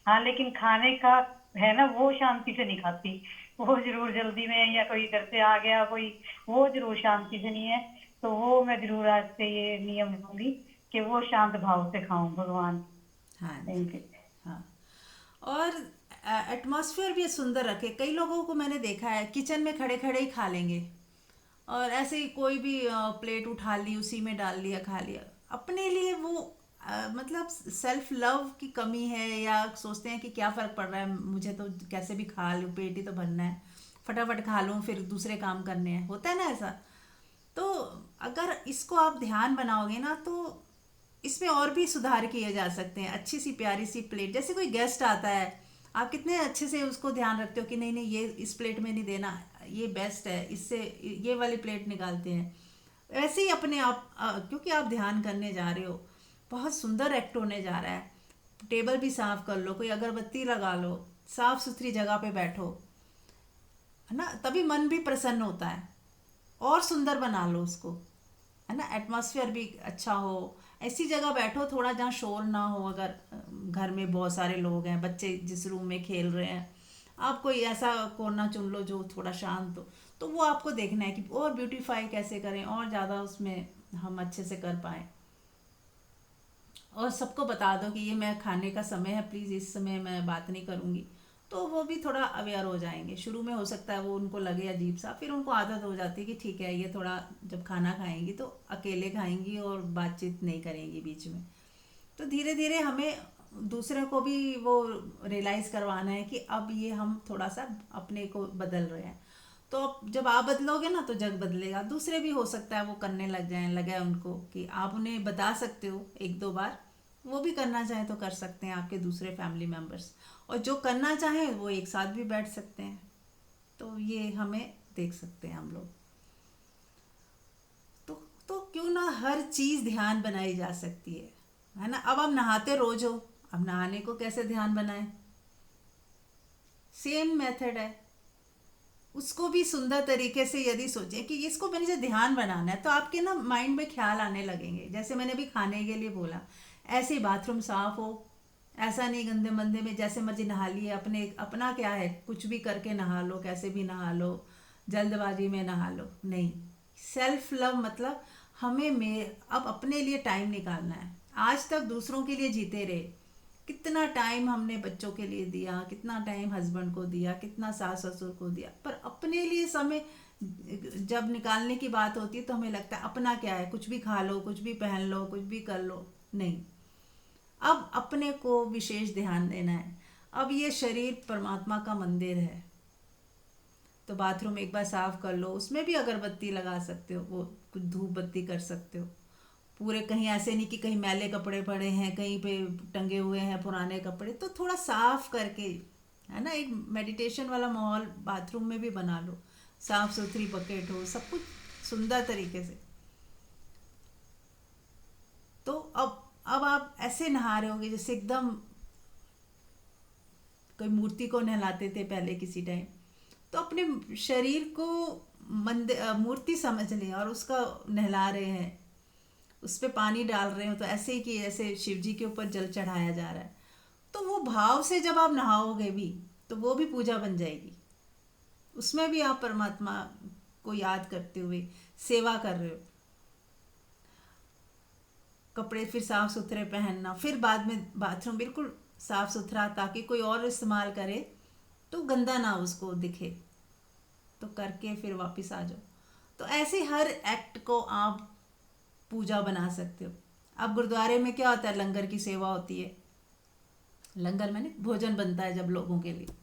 हाँ, लेकिन खाने का है ना, वो शांति से नहीं खाती। वो जरूर जल्दी में या कोई घर से आ गया कोई, वो जरूर शांति से नहीं है। तो वो मैं जरूर आज से ये नियम लूंगी कि वो शांत भाव से खाऊं भगवान। हाँ जी। Thank you. हाँ। और एटमॉस्फेयर भी सुंदर रखे। कई लोगों को मैंने देखा है किचन में खड़े खड़े ही खा लेंगे, और ऐसे ही कोई भी प्लेट उठा ली, उसी में डाल लिया, खा लिया। अपने लिए वो मतलब सेल्फ लव की कमी है, या सोचते हैं कि क्या फ़र्क पड़ रहा है, मुझे तो कैसे भी खा लूँ, पेट ही तो भरना है, फटाफट खा लूँ, फिर दूसरे काम करने हैं, होता है ना ऐसा। तो अगर इसको आप ध्यान बनाओगे ना, तो इसमें और भी सुधार किए जा सकते हैं। अच्छी सी प्यारी सी प्लेट, जैसे कोई गेस्ट आता है, आप कितने अच्छे से उसको ध्यान रखते हो कि नहीं नहीं, ये इस प्लेट में नहीं देना, ये बेस्ट है, इससे ये वाली प्लेट निकालते हैं। ऐसे ही अपने आप क्योंकि आप ध्यान करने जा रहे हो, बहुत सुंदर एक्ट होने जा रहा है। टेबल भी साफ कर लो, कोई अगरबत्ती लगा लो, साफ सुथरी जगह पे बैठो, है ना, तभी मन भी प्रसन्न होता है। और सुंदर बना लो उसको, है ना, एटमॉस्फेयर भी अच्छा हो। ऐसी जगह बैठो थोड़ा जहाँ शोर ना हो। अगर घर में बहुत सारे लोग हैं, बच्चे जिस रूम में खेल रहे हैं, आप कोई ऐसा कोना चुन लो जो थोड़ा शांत हो। तो वो आपको देखना है कि और ब्यूटीफाई कैसे करें, और ज़्यादा उसमें हम अच्छे से कर पाएँ। और सबको बता दो कि ये मैं खाने का समय है, प्लीज़ इस समय मैं बात नहीं करूँगी। तो वो भी थोड़ा अवेयर हो जाएंगे। शुरू में हो सकता है वो उनको लगे अजीब सा, फिर उनको आदत हो जाती है कि ठीक है, ये थोड़ा जब खाना खाएंगी तो अकेले खाएंगी और बातचीत नहीं करेंगी बीच में। तो धीरे धीरे हमें दूसरे को भी वो रियलाइज़ करवाना है कि अब ये हम थोड़ा सा अपने को बदल रहे हैं। तो अब जब आप बदलोगे ना, तो जग बदलेगा। दूसरे भी हो सकता है वो करने लग जाएं, लगे उनको कि आप उन्हें बता सकते हो एक दो बार, वो भी करना चाहें तो कर सकते हैं आपके दूसरे फैमिली मेम्बर्स। और जो करना चाहें वो एक साथ भी बैठ सकते हैं। तो ये हमें देख सकते हैं हम लोग। तो तो क्यों ना हर चीज़ ध्यान बनाई जा सकती है ना। अब आप नहाते रोज हो, अब नहाने को कैसे ध्यान बनाएं? सेम मेथड है। उसको भी सुंदर तरीके से यदि सोचें कि इसको मुझे ध्यान बनाना है, तो आपके ना माइंड में ख्याल आने लगेंगे। जैसे मैंने अभी खाने के लिए बोला, ऐसे ही बाथरूम साफ हो, ऐसा नहीं गंदे मंदे में जैसे मर्जी नहा लिए। अपने अपना क्या है, कुछ भी करके नहा लो, कैसे भी नहा लो, जल्दबाजी में नहा लो, नहीं। सेल्फ लव मतलब हमें अब अपने लिए टाइम निकालना है। आज तक दूसरों के लिए जीते रहे, कितना टाइम हमने बच्चों के लिए दिया, कितना टाइम हस्बैंड को दिया, कितना सास ससुर को दिया, पर अपने लिए समय जब निकालने की बात होती है तो हमें लगता है अपना क्या है, कुछ भी खा लो, कुछ भी पहन लो, कुछ भी कर लो। नहीं, अब अपने को विशेष ध्यान देना है। अब ये शरीर परमात्मा का मंदिर है, तो बाथरूम एक बार साफ कर लो, उसमें भी अगरबत्ती लगा सकते हो, वो कुछ धूप बत्ती कर सकते हो। पूरे कहीं ऐसे नहीं कि कहीं मैले कपड़े पड़े हैं, कहीं पे टंगे हुए हैं पुराने कपड़े, तो थोड़ा साफ करके, है ना, एक मेडिटेशन वाला माहौल बाथरूम में भी बना लो। साफ सुथरी बकेट हो, सब कुछ सुंदर तरीके से। तो अब आप ऐसे नहा रहे होगे जैसे एकदम कोई मूर्ति को नहलाते थे पहले किसी टाइम। तो अपने शरीर को मूर्ति समझ लें और उसका नहला रहे हैं, उस पर पानी डाल रहे हो, तो ऐसे ही कि ऐसे शिव जी के ऊपर जल चढ़ाया जा रहा है। तो वो भाव से जब आप नहाओगे भी, तो वो भी पूजा बन जाएगी। उसमें भी आप परमात्मा को याद करते हुए सेवा कर रहे हो। कपड़े फिर साफ सुथरे पहनना, फिर बाद में बाथरूम बिल्कुल साफ सुथरा, ताकि कोई और इस्तेमाल करे तो गंदा ना उसको दिखे, तो करके फिर वापस आ जाओ। तो ऐसे हर एक्ट को आप पूजा बना सकते हो। अब गुरुद्वारे में क्या होता है, लंगर की सेवा होती है। लंगर मैंने भोजन बनता है जब लोगों के लिए।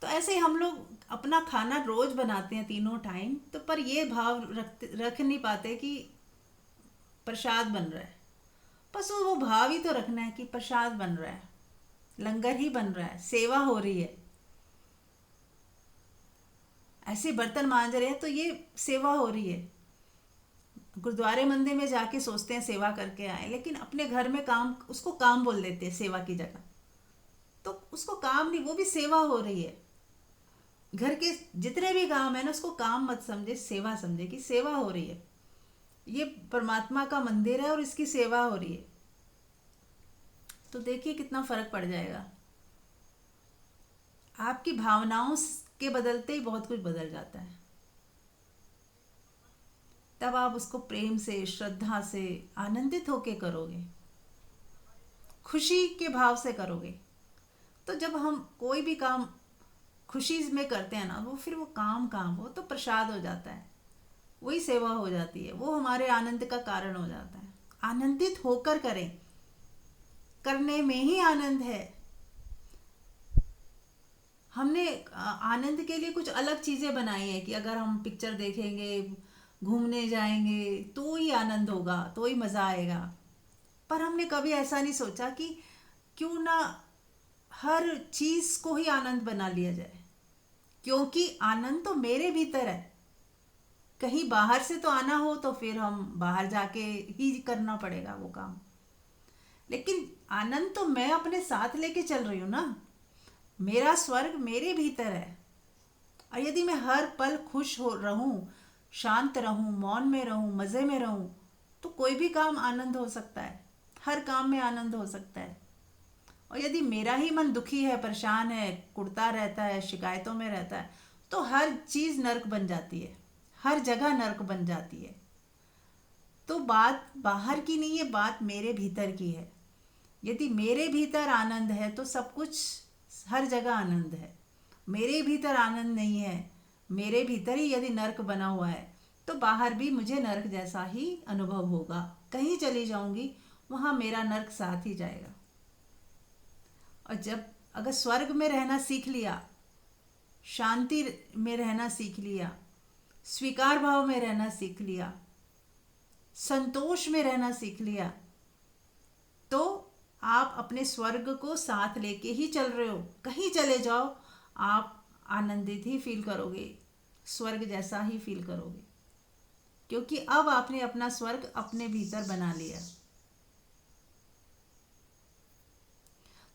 तो ऐसे हम लोग अपना खाना रोज बनाते हैं तीनों टाइम, तो पर ये भाव रख नहीं पाते कि प्रसाद बन रहा है। बस वो भाव ही तो रखना है कि प्रसाद बन रहा है, लंगर ही बन रहा है, सेवा हो रही है। ऐसे बर्तन मांज रहे हैं तो ये सेवा हो रही है। गुरुद्वारे मंदिर में जाके सोचते हैं सेवा करके आए, लेकिन अपने घर में काम, उसको काम बोल देते हैं सेवा की जगह। तो उसको काम नहीं, वो भी सेवा हो रही है। घर के जितने भी काम है ना, उसको काम मत समझे, सेवा समझे कि सेवा हो रही है। ये परमात्मा का मंदिर है और इसकी सेवा हो रही है। तो देखिए कितना फर्क पड़ जाएगा। आपकी भावनाओं के बदलते ही बहुत कुछ बदल जाता है। तब आप उसको प्रेम से, श्रद्धा से, आनंदित होके करोगे, खुशी के भाव से करोगे। तो जब हम कोई भी काम खुशी में करते हैं ना, वो फिर वो काम वो तो प्रसाद हो जाता है। वही सेवा हो जाती है, वो हमारे आनंद का कारण हो जाता है। आनंदित होकर करें, करने में ही आनंद है। हमने आनंद के लिए कुछ अलग चीज़ें बनाई है कि अगर हम पिक्चर देखेंगे, घूमने जाएंगे तो ही आनंद होगा, तो ही मज़ा आएगा। पर हमने कभी ऐसा नहीं सोचा कि क्यों ना हर चीज़ को ही आनंद बना लिया जाए, क्योंकि आनंद तो मेरे भीतर है। कहीं बाहर से तो आना हो तो फिर हम बाहर जाके ही करना पड़ेगा वो काम, लेकिन आनंद तो मैं अपने साथ लेके चल रही हूँ ना। मेरा स्वर्ग मेरे भीतर है, और यदि मैं हर पल खुश हो रहूं, शांत रहूं, मौन में रहूं, मज़े में रहूं, तो कोई भी काम आनंद हो सकता है, हर काम में आनंद हो सकता है। और यदि मेरा ही मन दुखी है, परेशान है, कुढ़ता रहता है, शिकायतों में रहता है, तो हर चीज़ नर्क बन जाती है, हर जगह नर्क बन जाती है। तो बात बाहर की नहीं है, बात मेरे भीतर की है। यदि मेरे भीतर आनंद है तो सब कुछ, हर जगह आनंद है। मेरे भीतर आनंद नहीं है, मेरे भीतर ही यदि नर्क बना हुआ है, तो बाहर भी मुझे नर्क जैसा ही अनुभव होगा। कहीं चली जाऊंगी वहाँ मेरा नर्क साथ ही जाएगा। और जब अगर स्वर्ग में रहना सीख लिया, शांति में रहना सीख लिया, स्वीकार भाव में रहना सीख लिया, संतोष में रहना सीख लिया, तो आप अपने स्वर्ग को साथ लेके ही चल रहे हो। कहीं चले जाओ आप आनंदित ही फील करोगे, स्वर्ग जैसा ही फील करोगे, क्योंकि अब आपने अपना स्वर्ग अपने भीतर बना लिया।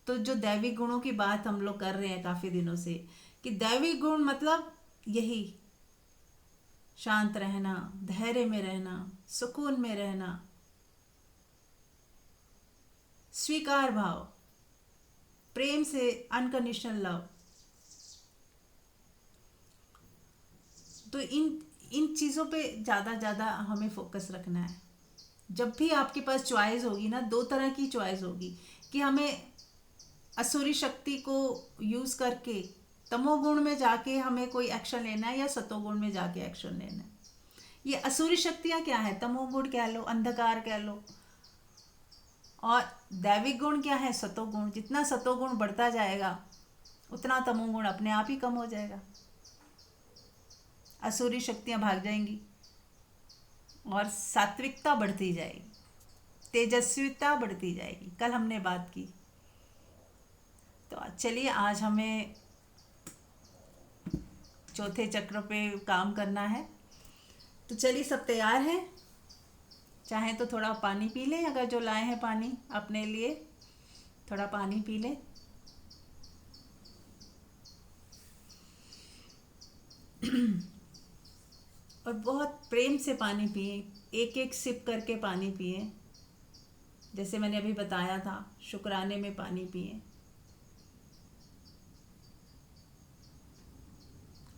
तो जो दैविक गुणों की बात हम लोग कर रहे हैं काफ़ी दिनों से, कि दैविक गुण मतलब यही शांत रहना, धैर्य में रहना, सुकून में रहना, स्वीकार भाव, प्रेम से, अनकंडीशनल लव। तो इन चीज़ों पे ज़्यादा हमें फोकस रखना है। जब भी आपके पास चॉइस होगी ना, दो तरह की चॉइस होगी, कि हमें असुरी शक्ति को यूज़ करके तमोगुण में जाके हमें कोई एक्शन लेना है, या सतोगुण में जाके एक्शन लेना है। ये असुरी शक्तियाँ क्या है? तमोगुण कह लो, अंधकार कह लो। और दैविक गुण क्या है? सतोगुण। जितना सतोगुण बढ़ता जाएगा उतना तमोगुण अपने आप ही कम हो जाएगा, असुरी शक्तियाँ भाग जाएंगी और सात्विकता बढ़ती जाएगी, तेजस्विता बढ़ती जाएगी। कल हमने बात की। तो चलिए, आज हमें चौथे चक्र पे काम करना है। तो चलिए, सब तैयार हैं? चाहे तो थोड़ा पानी पी लें, अगर जो लाए हैं पानी अपने लिए, थोड़ा पानी पी लें। और बहुत प्रेम से पानी पिए, एक एक सिप करके पानी पिए। जैसे मैंने अभी बताया था, शुक्राने में पानी पिए।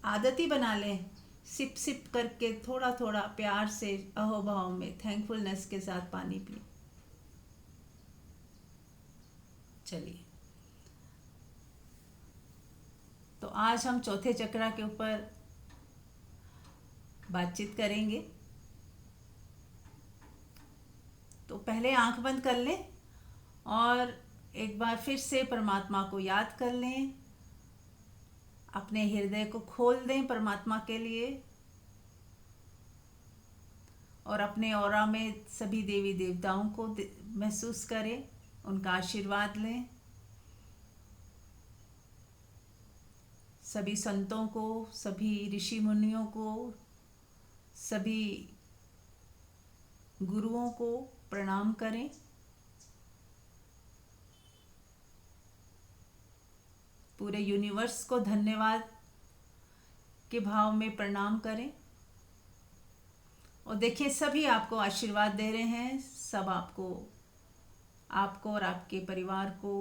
आदत ही बना लें, सिप सिप करके थोड़ा थोड़ा प्यार से, अहोभाव में, थैंकफुलनेस के साथ पानी पिए। चलिए, तो आज हम चौथे चक्र के ऊपर बातचीत करेंगे। तो पहले आंख बंद कर लें और एक बार फिर से परमात्मा को याद कर लें। अपने हृदय को खोल दें परमात्मा के लिए, और अपने ऑरा में सभी देवी देवताओं को महसूस करें, उनका आशीर्वाद लें। सभी संतों को, सभी ऋषि मुनियों को, सभी गुरुओं को प्रणाम करें। पूरे यूनिवर्स को धन्यवाद के भाव में प्रणाम करें। और देखिए, सभी आपको आशीर्वाद दे रहे हैं। सब आपको और आपके परिवार को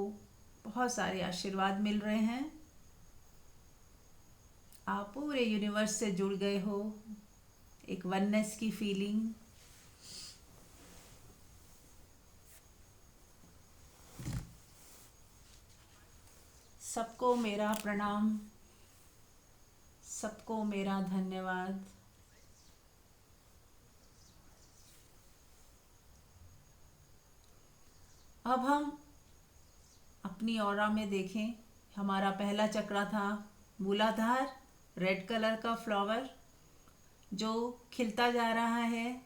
बहुत सारे आशीर्वाद मिल रहे हैं। आप पूरे यूनिवर्स से जुड़ गए हो, एक वननेस की फीलिंग। सबको मेरा प्रणाम, सबको मेरा धन्यवाद। अब हम अपनी ऑरा में देखें। हमारा पहला चक्र था मूलाधार, रेड कलर का फ्लावर जो खिलता जा रहा है।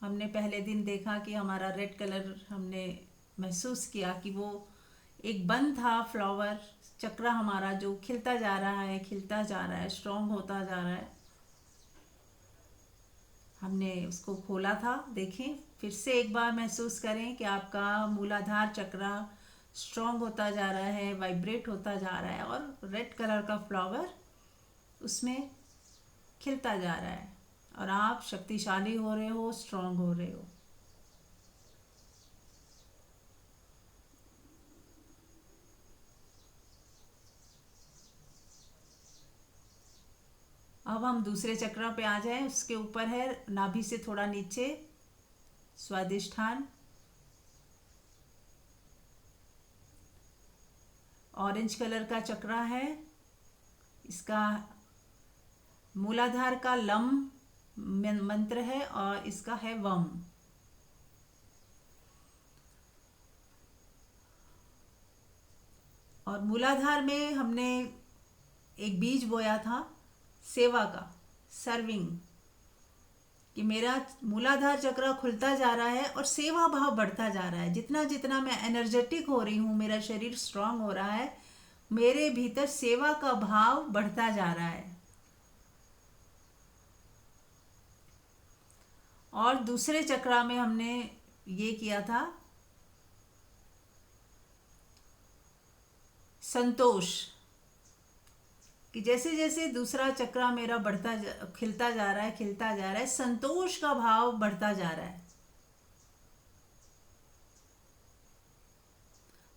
हमने पहले दिन देखा कि हमारा रेड कलर, हमने महसूस किया कि वो एक बंद था फ्लावर चक्र हमारा जो खिलता जा रहा है, खिलता जा रहा है, स्ट्रॉन्ग होता जा रहा है। हमने उसको खोला था। देखें, फिर से एक बार महसूस करें कि आपका मूलाधार चक्र स्ट्रॉन्ग होता जा रहा है, वाइब्रेट होता जा रहा है और रेड कलर का फ्लावर उसमें खिलता जा रहा है और आप शक्तिशाली हो रहे हो, स्ट्रॉन्ग हो रहे हो। अब हम दूसरे चक्र पे आ जाएं। उसके ऊपर है नाभि से थोड़ा नीचे स्वादिष्ठान। ऑरेंज कलर का चक्र है। इसका मूलाधार का लम मंत्र है और इसका है वम। और मूलाधार में हमने एक बीज बोया था सेवा का, सर्विंग, कि मेरा मूलाधार चक्र खुलता जा रहा है और सेवा भाव बढ़ता जा रहा है। जितना जितना मैं एनर्जेटिक हो रही हूँ, मेरा शरीर स्ट्रांग हो रहा है, मेरे भीतर सेवा का भाव बढ़ता जा रहा है। और दूसरे चक्र में हमने ये किया था संतोष, कि जैसे जैसे दूसरा चक्र मेरा खिलता जा रहा है, खिलता जा रहा है, संतोष का भाव बढ़ता जा रहा है।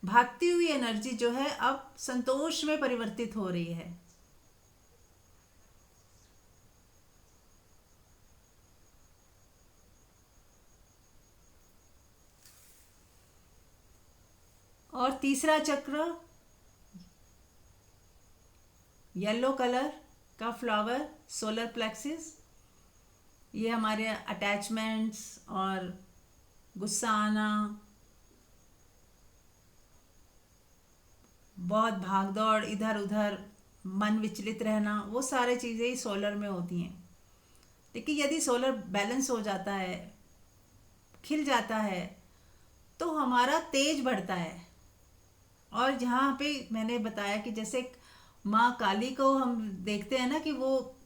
भागती हुई एनर्जी जो है अब संतोष में परिवर्तित हो रही है। और तीसरा चक्र येलो कलर का फ्लावर, सोलर प्लेक्सिस, ये हमारे अटैचमेंट्स और गुस्सा आना, बहुत भागदौड़, इधर उधर मन विचलित रहना, वो सारी चीज़ें ही सोलर में होती हैं। लेकिन यदि सोलर बैलेंस हो जाता है, खिल जाता है, तो हमारा तेज बढ़ता है। और जहाँ पे मैंने बताया कि जैसे माँ काली को हम देखते हैं ना कि वो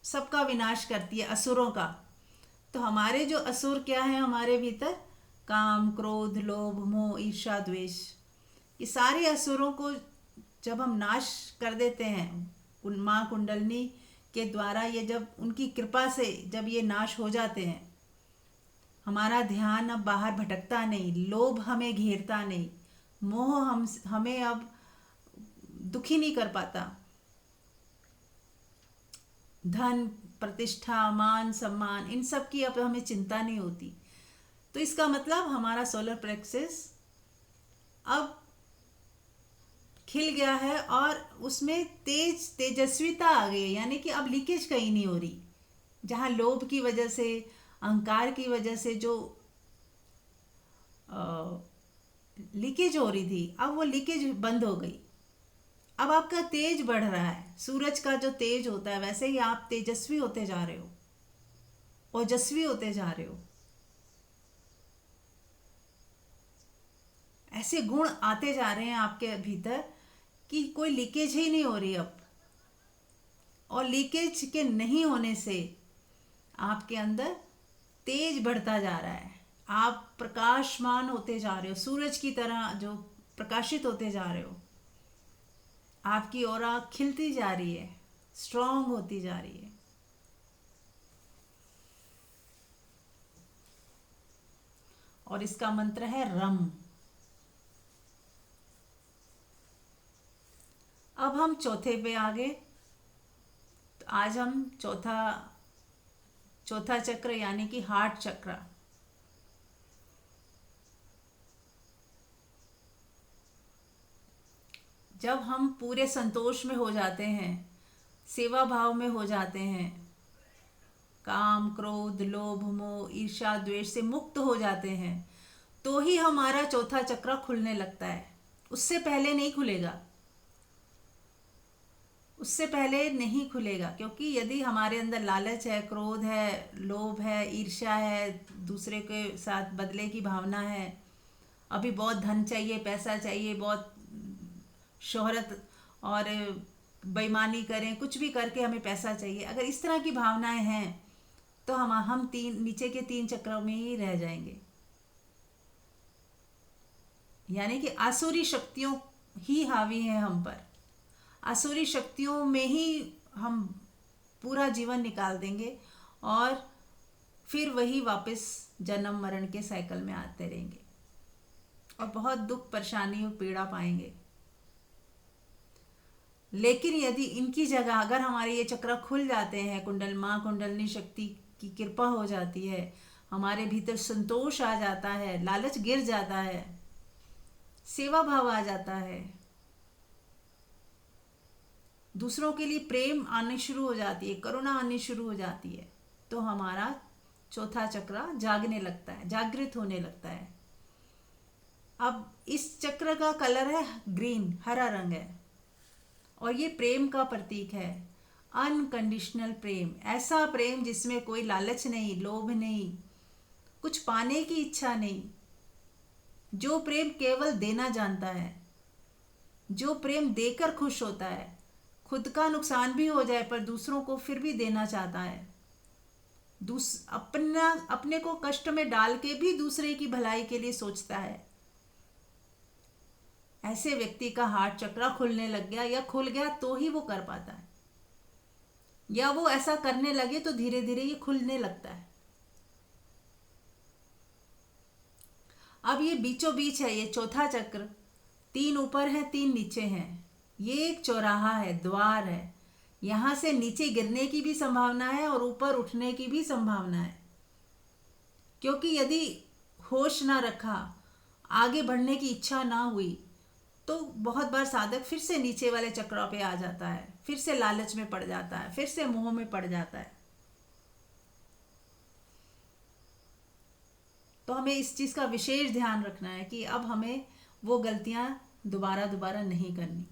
सबका विनाश करती है, असुरों का। तो हमारे जो असुर क्या है हमारे भीतर, काम, क्रोध, लोभ, मोह, ईर्ष्या, द्वेष, ये सारे असुरों को जब हम नाश कर देते हैं माँ कुंडलनी के द्वारा, ये जब उनकी कृपा से जब ये नाश हो जाते हैं, हमारा ध्यान अब बाहर भटकता नहीं, लोभ हमें घेरता नहीं, मोह हमें अब दुखी नहीं कर पाता, धन, प्रतिष्ठा, मान, सम्मान, इन सब की अब हमें चिंता नहीं होती। तो इसका मतलब हमारा सोलर प्लेक्सस अब खिल गया है और उसमें तेजस्विता आ गई है, यानी कि अब लीकेज कहीं नहीं हो रही। जहाँ लोभ की वजह से, अहंकार की वजह से जो लीकेज हो रही थी, अब वो लीकेज बंद हो गई। अब आपका तेज बढ़ रहा है। सूरज का जो तेज होता है वैसे ही आप तेजस्वी होते जा रहे हो, ओजस्वी होते जा रहे हो। ऐसे गुण आते जा रहे हैं आपके भीतर कि कोई लीकेज ही नहीं हो रही अब। और लीकेज के नहीं होने से आपके अंदर तेज बढ़ता जा रहा है। आप प्रकाशमान होते जा रहे हो, सूरज की तरह जो प्रकाशित होते जा रहे हो। आपकी ऑरा खिलती जा रही है, स्ट्रांग होती जा रही है। और इसका मंत्र है रम। अब हम चौथे पे आ गए। तो आज हम चौथा चक्र यानी कि हार्ट चक्र, जब हम पूरे संतोष में हो जाते हैं, सेवा भाव में हो जाते हैं, काम, क्रोध, लोभ, मोह, ईर्ष्या, द्वेष से मुक्त हो जाते हैं, तो ही हमारा चौथा चक्र खुलने लगता है, उससे पहले नहीं खुलेगा, उससे पहले नहीं खुलेगा। क्योंकि यदि हमारे अंदर लालच है, क्रोध है, लोभ है, ईर्ष्या है, दूसरे के साथ बदले की भावना है, अभी बहुत धन चाहिए, पैसा चाहिए, बहुत शोहरत, और बेईमानी करें, कुछ भी करके हमें पैसा चाहिए, अगर इस तरह की भावनाएं हैं तो हम तीन नीचे के तीन चक्रों में ही रह जाएंगे। यानी कि आसुरी शक्तियों ही हावी हैं हम पर, आसुरी शक्तियों में ही हम पूरा जीवन निकाल देंगे और फिर वही वापस जन्म मरण के साइकिल में आते रहेंगे और बहुत दुख, परेशानी और पीड़ा पाएंगे। लेकिन यदि इनकी जगह अगर हमारे ये चक्र खुल जाते हैं, कुंडलनी शक्ति की कृपा हो जाती है, हमारे भीतर संतोष आ जाता है, लालच गिर जाता है, सेवा भाव आ जाता है, दूसरों के लिए प्रेम आने शुरू हो जाती है, करुणा आनी शुरू हो जाती है, तो हमारा चौथा चक्र जागने लगता है, जागृत होने लगता है। अब इस चक्र का कलर है ग्रीन, हरा रंग है, और ये प्रेम का प्रतीक है। अनकंडीशनल प्रेम, ऐसा प्रेम जिसमें कोई लालच नहीं, लोभ नहीं, कुछ पाने की इच्छा नहीं, जो प्रेम केवल देना जानता है, जो प्रेम देकर खुश होता है, खुद का नुकसान भी हो जाए पर दूसरों को फिर भी देना चाहता है, अपने को कष्ट में डाल के भी दूसरे की भलाई के लिए सोचता है। ऐसे व्यक्ति का हार्ट चक्र खुलने लग गया या खुल गया तो ही वो कर पाता है, या वो ऐसा करने लगे तो धीरे धीरे ये खुलने लगता है। अब ये बीचों बीच है, ये चौथा चक्र, तीन ऊपर है, तीन नीचे हैं, ये एक चौराहा है, द्वार है, यहां से नीचे गिरने की भी संभावना है और ऊपर उठने की भी संभावना है। क्योंकि यदि होश ना रखा, आगे बढ़ने की इच्छा ना हुई, तो बहुत बार साधक फिर से नीचे वाले चक्रों पे आ जाता है, फिर से लालच में पड़ जाता है, फिर से मोह में पड़ जाता है। तो हमें इस चीज़ का विशेष ध्यान रखना है कि अब हमें वो गलतियां दोबारा नहीं करनी।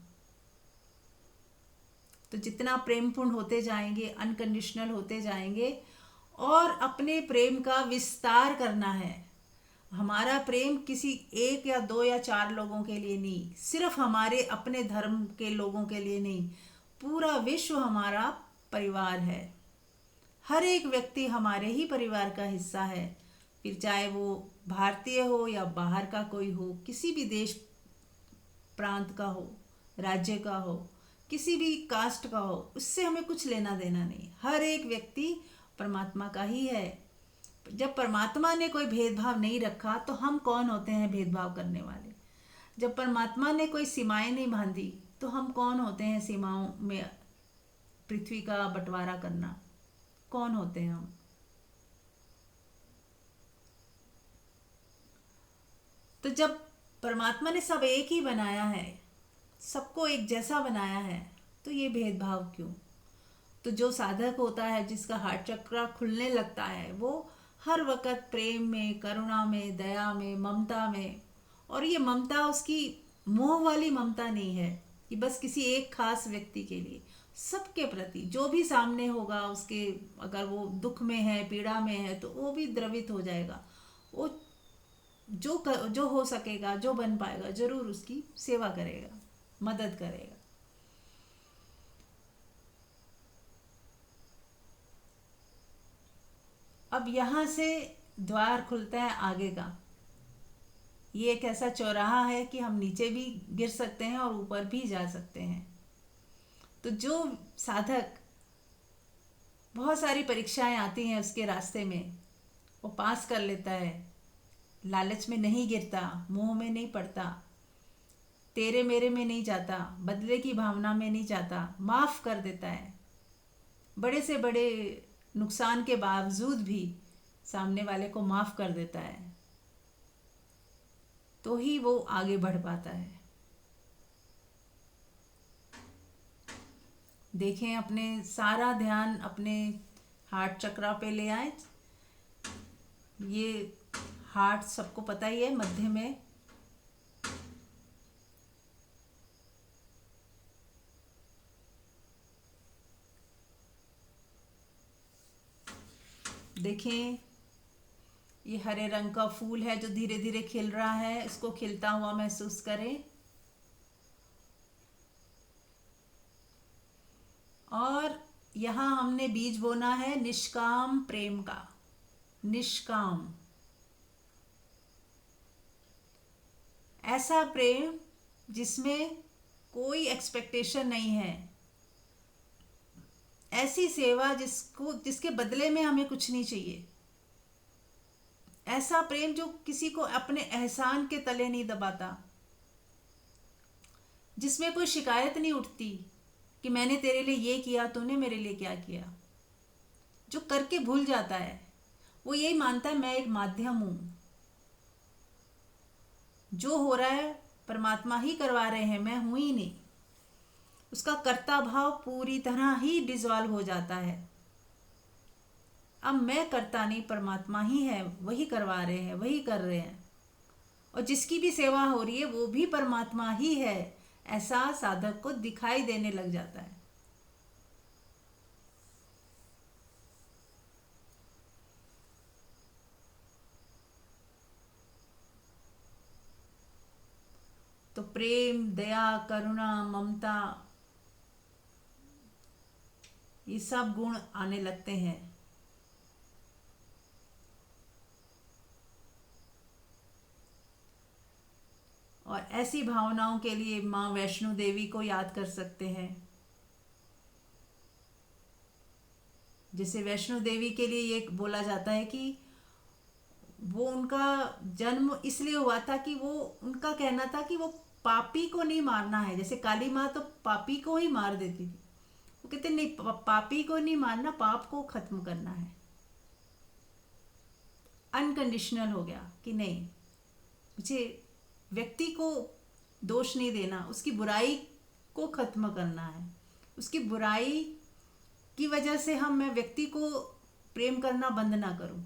तो जितना प्रेमपूर्ण होते जाएंगे, अनकंडीशनल होते जाएंगे, और अपने प्रेम का विस्तार करना है। हमारा प्रेम किसी एक या दो या चार लोगों के लिए नहीं, सिर्फ हमारे अपने धर्म के लोगों के लिए नहीं, पूरा विश्व हमारा परिवार है। हर एक व्यक्ति हमारे ही परिवार का हिस्सा है, फिर चाहे वो भारतीय हो या बाहर का कोई हो, किसी भी देश प्रांत का हो, राज्य का हो, किसी भी कास्ट का हो, उससे हमें कुछ लेना देना नहीं। हर एक व्यक्ति परमात्मा का ही है। जब परमात्मा ने कोई भेदभाव नहीं रखा तो हम कौन होते हैं भेदभाव करने वाले। जब परमात्मा ने कोई सीमाएं नहीं बांधी तो हम कौन होते हैं सीमाओं में पृथ्वी का बंटवारा करना, कौन होते हैं हम। तो जब परमात्मा ने सब एक ही बनाया है, सबको एक जैसा बनाया है, तो ये भेदभाव क्यों। तो जो साधक होता है, जिसका हार्ट चक्र खुलने लगता है, वो हर वक़्त प्रेम में, करुणा में, दया में, ममता में, और ये ममता उसकी मोह वाली ममता नहीं है कि बस किसी एक खास व्यक्ति के लिए, सबके प्रति जो भी सामने होगा उसके, अगर वो दुख में है, पीड़ा में है, तो वो भी द्रवित हो जाएगा। वो जो हो सकेगा, जो बन पाएगा, जरूर उसकी सेवा करेगा, मदद करेगा। अब यहाँ से द्वार खुलता है आगे का। ये एक ऐसा चौराहा है कि हम नीचे भी गिर सकते हैं और ऊपर भी जा सकते हैं। तो जो साधक, बहुत सारी परीक्षाएं आती हैं उसके रास्ते में, वो पास कर लेता है, लालच में नहीं गिरता, मोह में नहीं पड़ता, तेरे मेरे में नहीं जाता, बदले की भावना में नहीं जाता, माफ़ कर देता है, बड़े से बड़े नुकसान के बावजूद भी सामने वाले को माफ़ कर देता है, तो ही वो आगे बढ़ पाता है। देखें, अपने सारा ध्यान अपने हार्ट चक्र पे ले आए। ये हार्ट सबको पता ही है, मध्य में। देखें, ये हरे रंग का फूल है जो धीरे धीरे खिल रहा है, इसको खिलता हुआ महसूस करें। और यहाँ हमने बीज बोना है निष्काम प्रेम का। निष्काम, ऐसा प्रेम जिसमें कोई एक्सपेक्टेशन नहीं है, ऐसी सेवा जिसके बदले में हमें कुछ नहीं चाहिए, ऐसा प्रेम जो किसी को अपने एहसान के तले नहीं दबाता, जिसमें कोई शिकायत नहीं उठती कि मैंने तेरे लिए ये किया, तूने मेरे लिए क्या किया। जो करके भूल जाता है, वो यही मानता है मैं एक माध्यम हूं, जो हो रहा है परमात्मा ही करवा रहे हैं, मैं हूं ही नहीं। उसका कर्ता भाव पूरी तरह ही डिसॉल्व हो जाता है। अब मैं करता नहीं, परमात्मा ही है, वही करवा रहे हैं, वही कर रहे हैं, और जिसकी भी सेवा हो रही है वो भी परमात्मा ही है, ऐसा साधक को दिखाई देने लग जाता है। तो प्रेम, दया, करुणा, ममता, ये सब गुण आने लगते हैं। और ऐसी भावनाओं के लिए माँ वैष्णो देवी को याद कर सकते हैं। जैसे वैष्णो देवी के लिए ये बोला जाता है कि वो उनका जन्म इसलिए हुआ था कि वो, उनका कहना था कि वो पापी को नहीं मारना है। जैसे काली माँ तो पापी को ही मार देती थी, वो कहते नहीं, पापी को नहीं मारना, पाप को खत्म करना है। अनकंडीशनल हो गया कि नहीं, मुझे व्यक्ति को दोष नहीं देना, उसकी बुराई को खत्म करना है। उसकी बुराई की वजह से मैं व्यक्ति को प्रेम करना बंद ना करूं।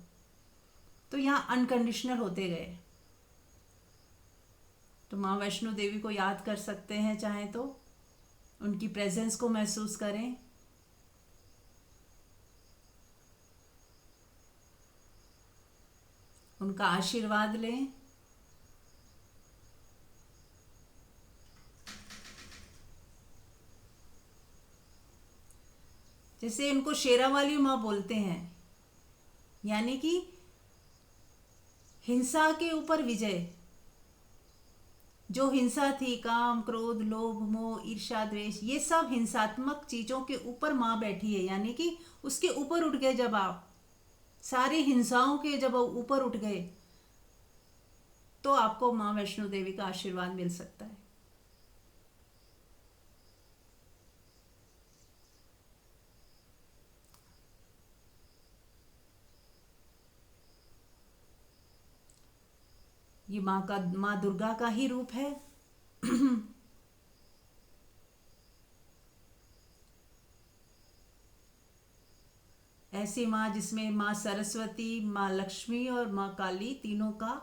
तो यहाँ अनकंडीशनल होते गए। तो माँ वैष्णो देवी को याद कर सकते हैं, चाहें तो उनकी प्रेजेंस को महसूस करें। उनका आशीर्वाद लें। जैसे उनको शेरावाली माँ बोलते हैं, यानी कि हिंसा के ऊपर विजय। जो हिंसा थी, काम, क्रोध, लोभ, मोह, ईर्ष्या, द्वेष, ये सब हिंसात्मक चीजों के ऊपर माँ बैठी है, यानी कि उसके ऊपर उठ गए। जब आप सारी हिंसाओं के जब ऊपर उठ गए, तो आपको माँ वैष्णो देवी का आशीर्वाद मिल सकता है। ये माँ दुर्गा का ही रूप है। ऐसी माँ जिसमें माँ सरस्वती, माँ लक्ष्मी और माँ काली तीनों का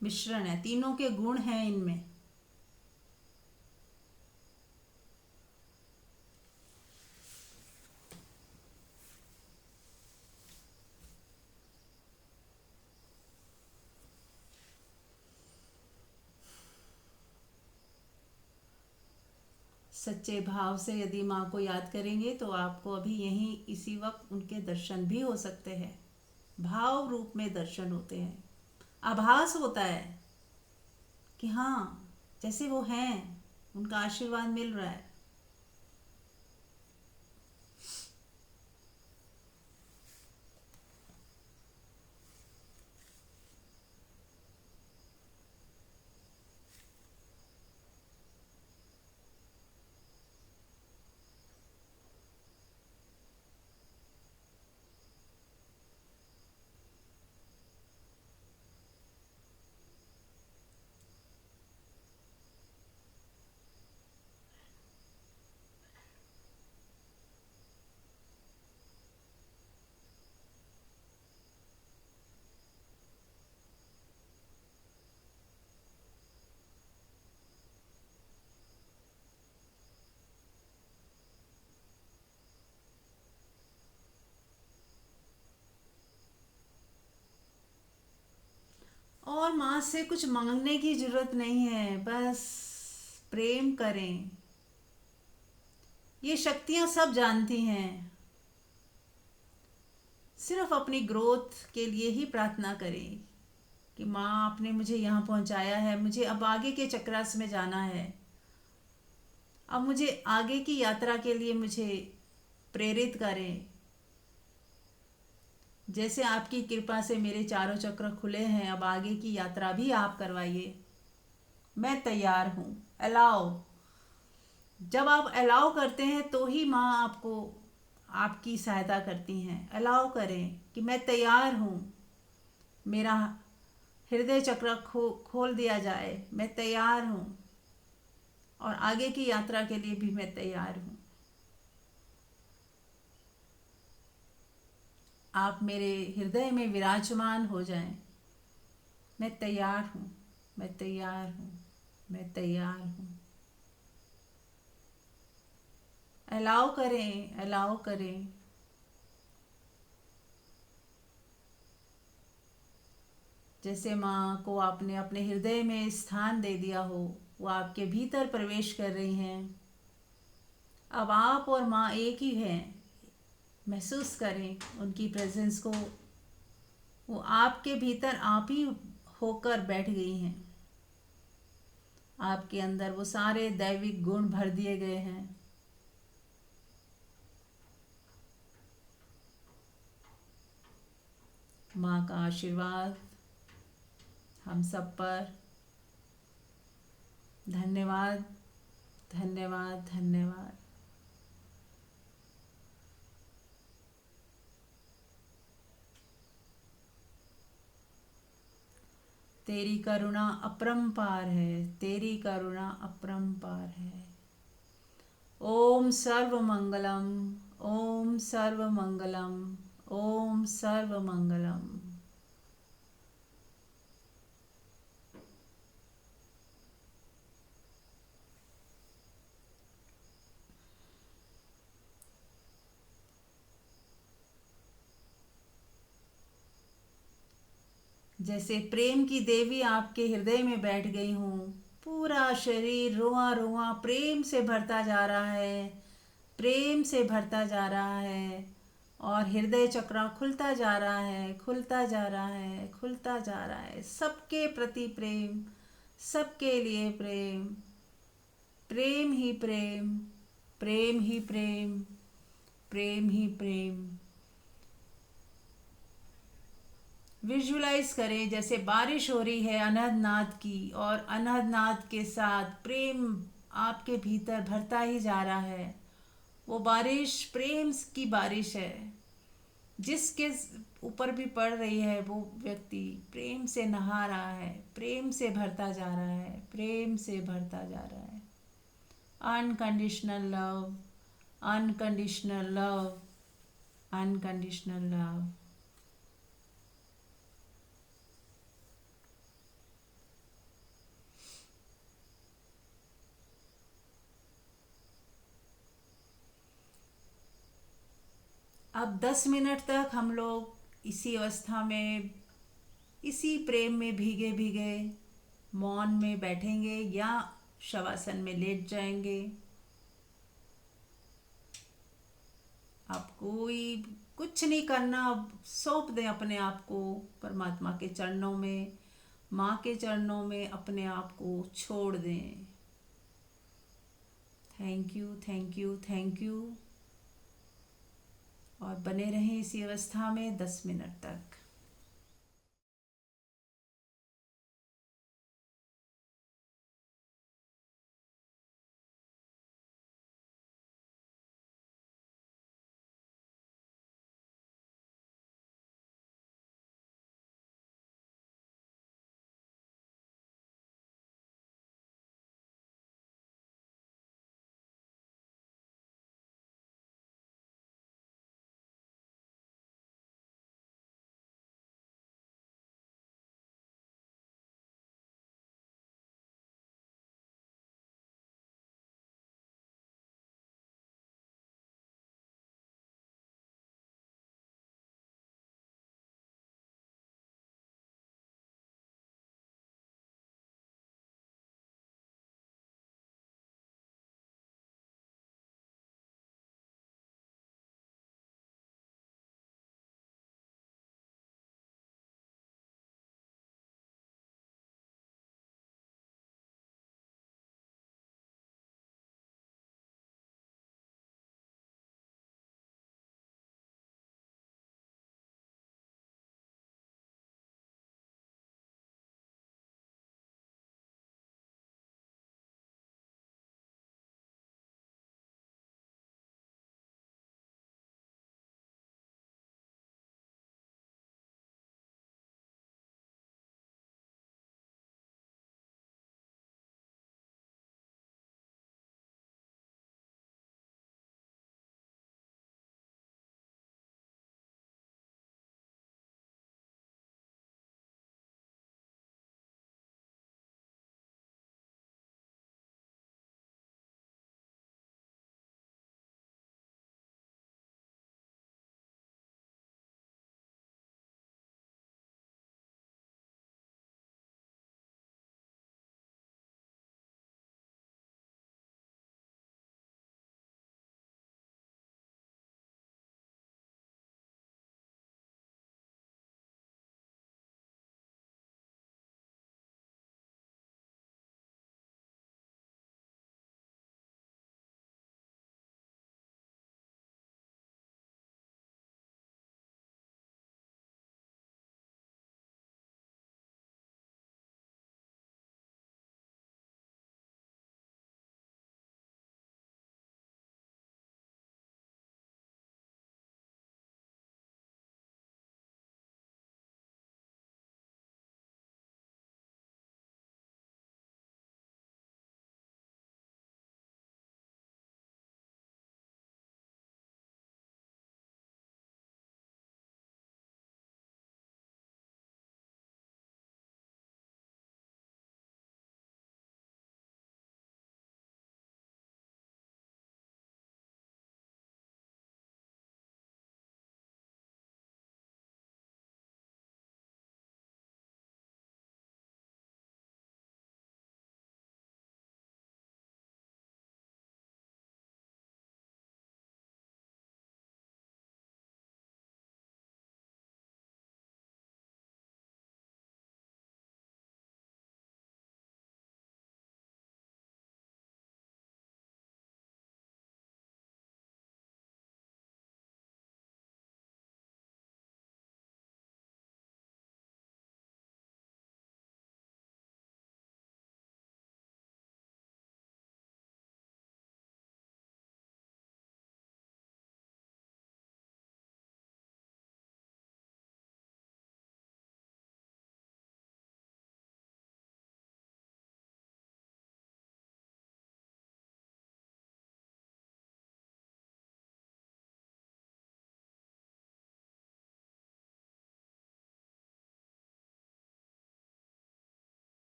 मिश्रण है, तीनों के गुण हैं इनमें। सच्चे भाव से यदि माँ को याद करेंगे तो आपको अभी यहीं इसी वक्त उनके दर्शन भी हो सकते हैं। भाव रूप में दर्शन होते हैं। आभास होता है कि हाँ, जैसे वो हैं, उनका आशीर्वाद मिल रहा है। और माँ से कुछ मांगने की जरूरत नहीं है, बस प्रेम करें। ये शक्तियाँ सब जानती हैं, सिर्फ अपनी ग्रोथ के लिए ही प्रार्थना करें कि माँ आपने मुझे यहाँ पहुँचाया है, मुझे अब आगे के चक्रास में जाना है, अब मुझे आगे की यात्रा के लिए मुझे प्रेरित करें। जैसे आपकी कृपा से मेरे चारों चक्र खुले हैं, अब आगे की यात्रा भी आप करवाइए। मैं तैयार हूँ। अलाउ, जब आप अलाउ करते हैं तो ही माँ आपको आपकी सहायता करती हैं। अलाउ करें कि मैं तैयार हूँ, मेरा हृदय चक्र खोल दिया जाए, मैं तैयार हूँ और आगे की यात्रा के लिए भी मैं तैयार हूँ। आप मेरे हृदय में विराजमान हो जाएं। मैं तैयार हूँ, मैं तैयार हूँ, मैं तैयार हूँ। अलाउ करें, अलाउ करें। जैसे माँ को आपने अपने हृदय में स्थान दे दिया हो, वो आपके भीतर प्रवेश कर रही हैं। अब आप और माँ एक ही हैं। महसूस करें उनकी प्रेजेंस को। वो आपके भीतर आप ही होकर बैठ गई हैं। आपके अंदर वो सारे दैविक गुण भर दिए गए हैं। माँ का आशीर्वाद हम सब पर। धन्यवाद, धन्यवाद, धन्यवाद। तेरी करुणा अपरंपार है, तेरी करुणा अपरंपार है। ओम सर्व मंगलम, ओम सर्व मंगलम, ओम सर्व मंगलम। जैसे प्रेम की देवी आपके हृदय में बैठ गई हूँ, पूरा शरीर रोआ रोआ प्रेम से भरता जा रहा है, प्रेम से भरता जा रहा है और हृदय चक्र खुलता जा रहा है, खुलता जा रहा है, खुलता जा रहा है। सबके प्रति प्रेम, सबके लिए प्रेम, प्रेम ही प्रेम, प्रेम ही प्रेम, प्रेम ही प्रेम। विजुलाइज करें जैसे बारिश हो रही है अनहद की, और अनहद के साथ प्रेम आपके भीतर भरता ही जा रहा है। वो बारिश प्रेम की बारिश है। जिसके ऊपर भी पड़ रही है वो व्यक्ति प्रेम से नहा रहा है, प्रेम से भरता जा रहा है, प्रेम से भरता जा रहा है। Unconditional love, unconditional love, unconditional love. अब 10 मिनट तक हम लोग इसी अवस्था में, इसी प्रेम में भीगे भीगे मौन में बैठेंगे या शवासन में लेट जाएंगे। आप कोई कुछ नहीं करना, सौंप दें अपने आप को परमात्मा के चरणों में, माँ के चरणों में अपने आप को छोड़ दें। Thank you, thank you, thank you. और बने रहें इसी अवस्था में 10 मिनट तक।